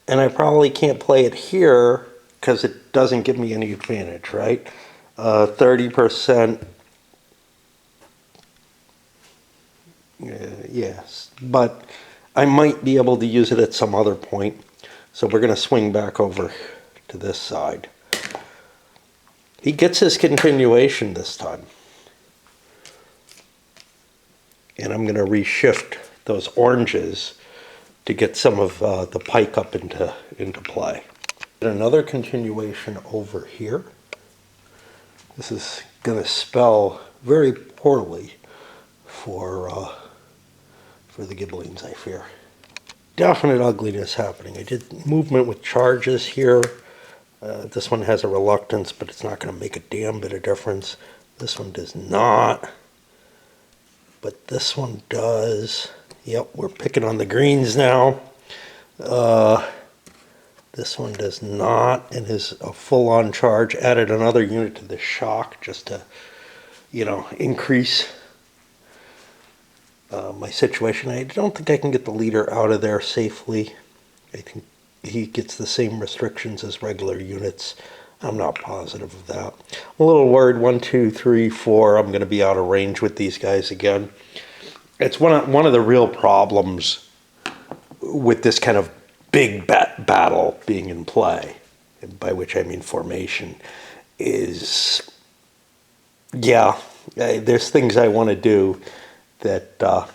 and I probably can't play it here because it doesn't give me any advantage, right? 30%. Yes, but I might be able to use it at some other point. So we're going to swing back over to this side. He gets his continuation this time. And I'm going to reshift those oranges to get some of the pike up into play. Another continuation over here. This is going to spell very poorly for the Ghibellines, I fear. Definite ugliness happening. I did movement with charges here. This one has a reluctance, but it's not going to make a damn bit of difference. This one does not. But this one does. Yep, we're picking on the greens now. This one does not, and is a full-on charge. Added another unit to the shock just to, you know, increase my situation. I don't think I can get the leader out of there safely. I think he gets the same restrictions as regular units. I'm not positive of that. I'm a little worried. 1, 2, 3, 4. I'm going to be out of range with these guys again. it's one of the real problems with this kind of big battle being in play, by which I mean formation, is, yeah, there's things I want to do that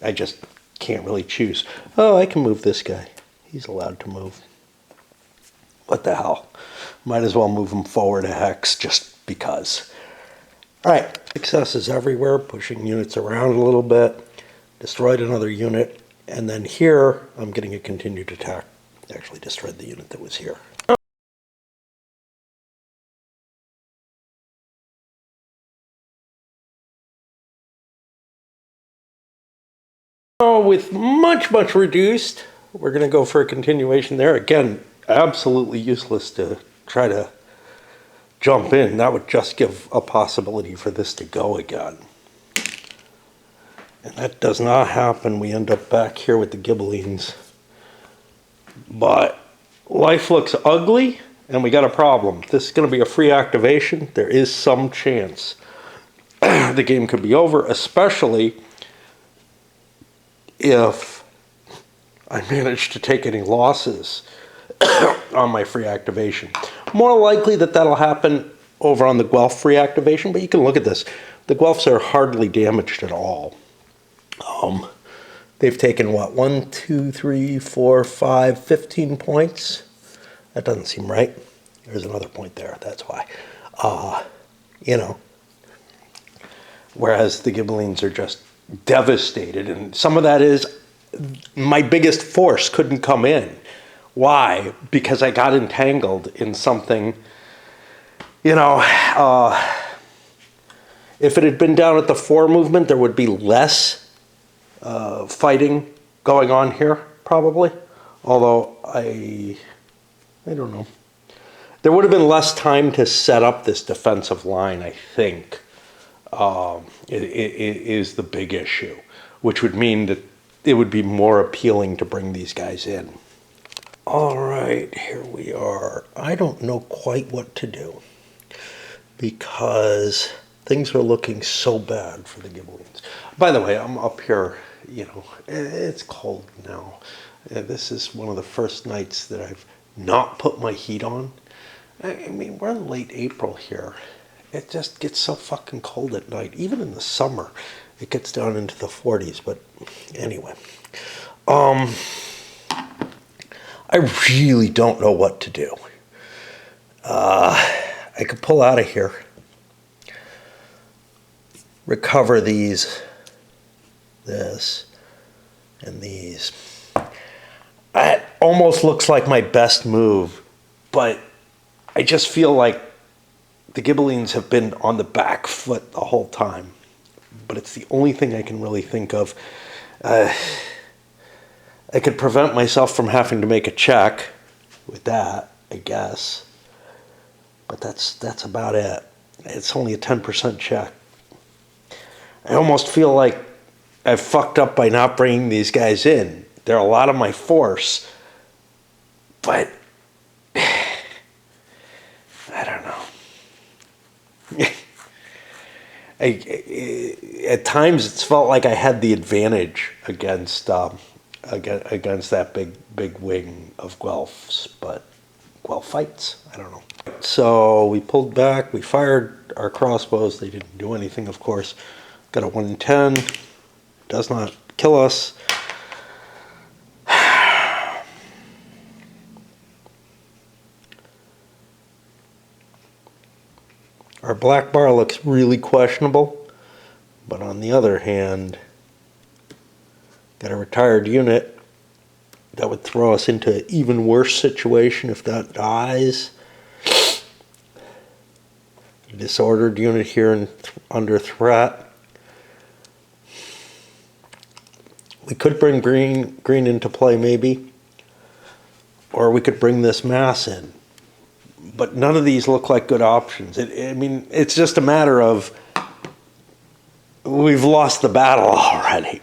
I just can't really choose. Oh, I can move this guy. He's allowed to move. What the hell? Might as well move him forward a hex just because. All right, successes everywhere, pushing units around a little bit, destroyed another unit, and then here I'm getting a continued attack. Actually destroyed the unit that was here. Oh, with much reduced, we're going to go for a continuation there. Again, absolutely useless to try to jump in. That would just give a possibility for this to go again. And that does not happen. We end up back here with the Ghibellines. But life looks ugly, and we got a problem. This is going to be a free activation. There is some chance the game could be over, especially if I manage to take any losses on my free activation. More likely that that'll happen over on the Guelph free activation, but you can look at this. The Guelphs are hardly damaged at all. They've taken, what, 1, 2, 3, 4, 5, 15 points? That doesn't seem right. There's another point there, that's why. You know, whereas the Ghibellines are just devastated, and some of that is my biggest force couldn't come in. Why? Because I got entangled in something, you know, if it had been down at the 4 movement, there would be less fighting going on here, probably. Although, I don't know. There would have been less time to set up this defensive line, I think, it is the big issue, which would mean that it would be more appealing to bring these guys in. All right, here we are. I don't know quite what to do because things are looking so bad for the Ghibellines. By the way, I'm up here, you know, it's cold now. This is one of the first nights that I've not put my heat on. I mean, we're in late April here. It just gets so fucking cold at night. Even in the summer, it gets down into the 40s. But anyway, I really don't know what to do. I could pull out of here, recover these, this, and these. It almost looks like my best move, but I just feel like the Ghibellines have been on the back foot the whole time. But it's the only thing I can really think of. I could prevent myself from having to make a check with that, I guess. But that's about it. It's only a 10% check. I almost feel like I've fucked up by not bringing these guys in. They're a lot of my force. But I don't know. At times it's felt like I had the advantage against that big wing of Guelphs, but Guelph fights, I don't know. So we pulled back, we fired our crossbows. They didn't do anything, of course. Got a 110, does not kill us. Our black bar looks really questionable, but on the other hand, got a retired unit that would throw us into an even worse situation if that dies. A disordered unit here and under threat. We could bring green into play maybe, or we could bring this mass in. But none of these look like good options. I mean, it's just a matter of we've lost the battle already.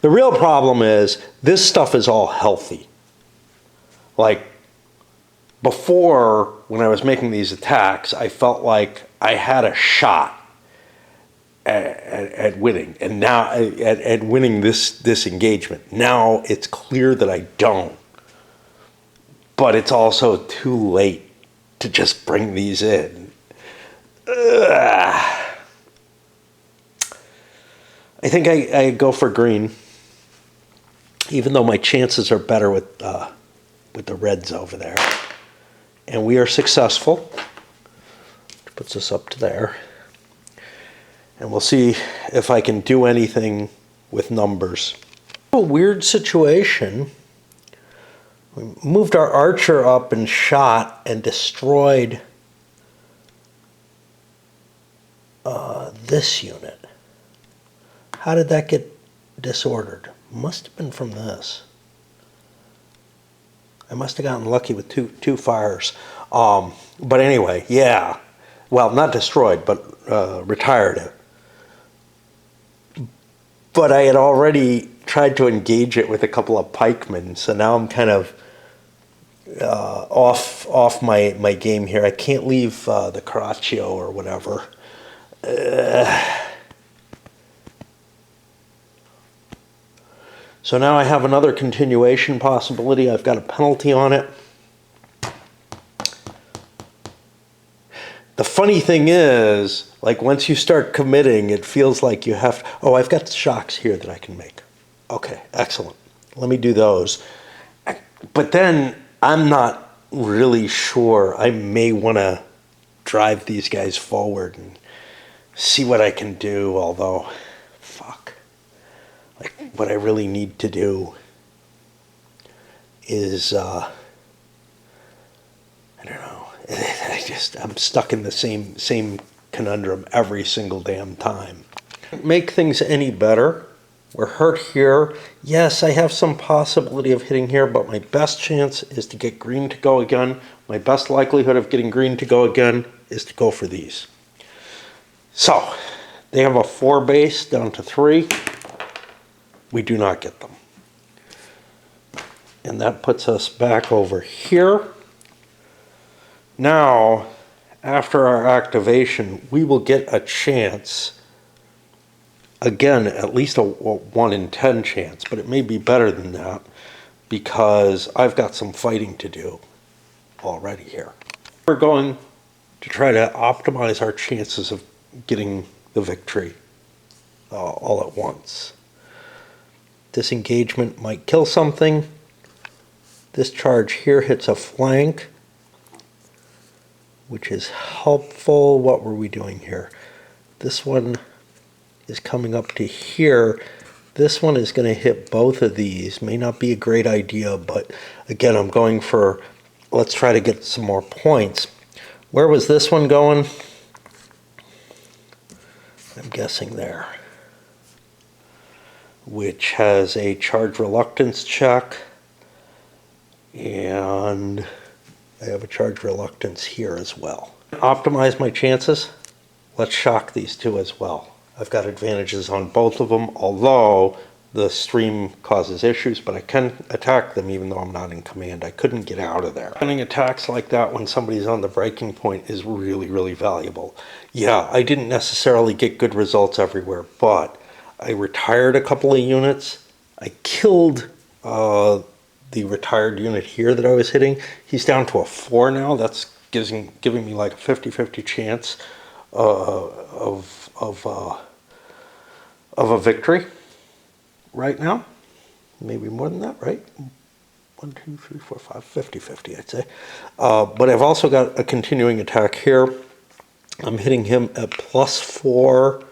The real problem is this stuff is all healthy. Like before, when I was making these attacks, I felt like I had a shot at winning, and now at winning this engagement. Now it's clear that I don't, but it's also too late to just bring these in. Ugh. I think I go for green, even though my chances are better with the reds over there. And we are successful. Which puts us up to there. And we'll see if I can do anything with numbers. A weird situation. We moved our archer up and shot and destroyed this unit. How did that get disordered? Must have been from this. I must have gotten lucky with two fires. But anyway, yeah. Well, not destroyed, but retired it. But I had already tried to engage it with a couple of pikemen, so now I'm kind of off my game here. I can't leave the Caraccio or whatever. So now I have another continuation possibility. I've got a penalty on it. The funny thing is, like once you start committing, it feels like you have, oh, I've got shocks here that I can make. Okay, excellent. Let me do those. But then I'm not really sure. I may want to drive these guys forward and see what I can do, although, fuck. Like, what I really need to do is, I don't know. I'm stuck in the same conundrum every single damn time. Make things any better. We're hurt here. Yes, I have some possibility of hitting here, but my best chance is to get green to go again. My best likelihood of getting green to go again is to go for these. So, they have a 4 base down to 3. We do not get them. And that puts us back over here. Now, after our activation, we will get a chance, again, at least a 1 in 10 chance, but it may be better than that because I've got some fighting to do already here. We're going to try to optimize our chances of getting the victory all at once. This engagement might kill something. This charge here hits a flank, which is helpful. What were we doing here? This one is coming up to here. This one is going to hit both of these. May not be a great idea, but again, I'm going for, let's try to get some more points. Where was this one going? I'm guessing there. Which has a charge reluctance check. And I have a charge reluctance here as well. Optimize my chances. Let's shock these two as well. I've got advantages on both of them, although the stream causes issues, but I can attack them even though I'm not in command. I couldn't get out of there. Running attacks like that when somebody's on the breaking point is really, really valuable. Yeah, I didn't necessarily get good results everywhere, but I retired a couple of units. I killed the retired unit here that I was hitting. He's down to a 4 now. That's giving me like a 50-50 chance of a victory right now. Maybe more than that, right? 1, 2, 3, 4, 5, 50-50, I'd say. But I've also got a continuing attack here. I'm hitting him at +4,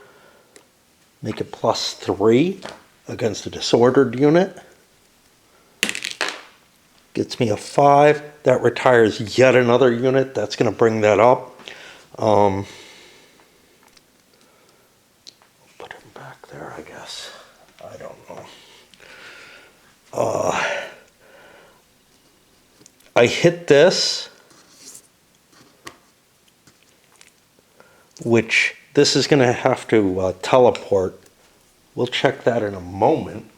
make it +3 against a disordered unit. Gets me a 5. That retires yet another unit. That's going to bring that up. Put him back there, I guess. I don't know. I hit this, which this is going to have to teleport. We'll check that in a moment.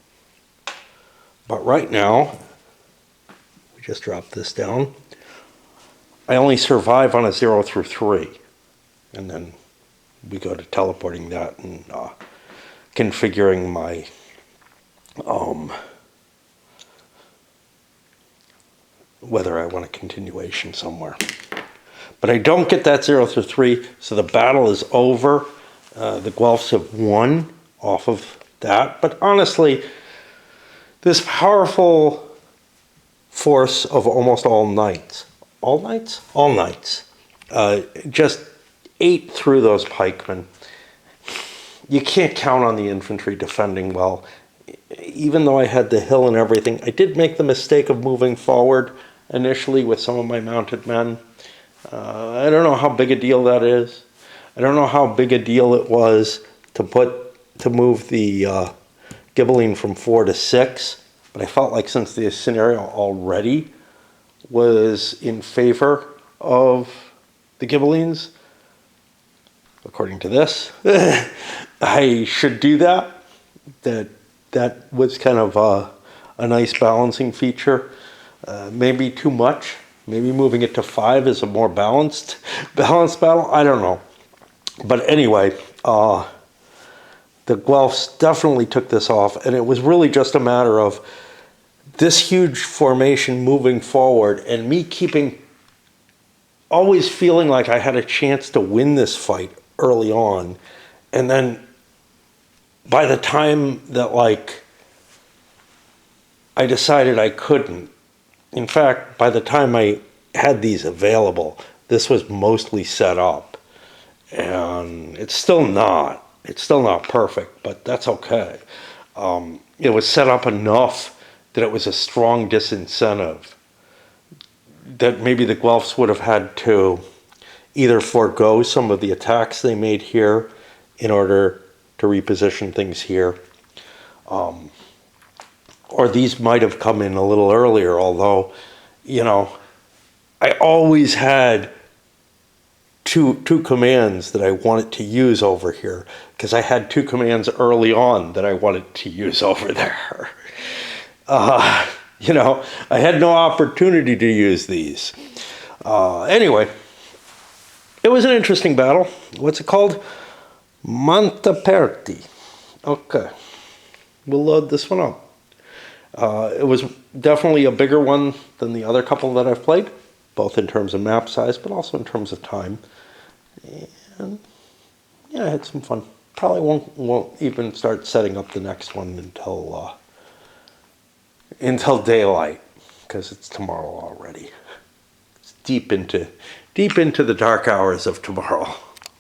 But right now, just drop this down. I only survive on a 0 through 3, and then we go to teleporting that and configuring my whether I want a continuation somewhere. But I don't get that 0 through 3, so the battle is over. The Guelphs have won off of that. But honestly, this powerful force of almost all knights, just ate through those pikemen. You can't count on the infantry defending well. Even though I had the hill and everything, I did make the mistake of moving forward initially with some of my mounted men. I don't know how big a deal that is. I don't know how big a deal it was to move the Ghibelline from 4 to 6, but I felt like since the scenario already was in favor of the Ghibellines, according to this, I should do that. That was kind of a nice balancing feature. Maybe too much. Maybe moving it to 5 is a more balanced battle. I don't know. But anyway, the Guelphs definitely took this off, and it was really just a matter of this huge formation moving forward and me always feeling like I had a chance to win this fight early on. And then by the time that I decided I couldn't, in fact, by the time I had these available, this was mostly set up. And it's still not perfect, but that's okay. It was set up enough that it was a strong disincentive that maybe the Guelphs would have had to either forego some of the attacks they made here in order to reposition things here, or these might have come in a little earlier, although, I always had two commands that I wanted to use over here, because I had 2 commands early on that I wanted to use over there. I had no opportunity to use these. Anyway, it was an interesting battle. What's it called? Montaperti. Okay. We'll load this one up. It was definitely a bigger one than the other couple that I've played, both in terms of map size, but also in terms of time. And yeah, I had some fun. Probably won't even start setting up the next one until daylight, because it's tomorrow already. It's deep into the dark hours of tomorrow.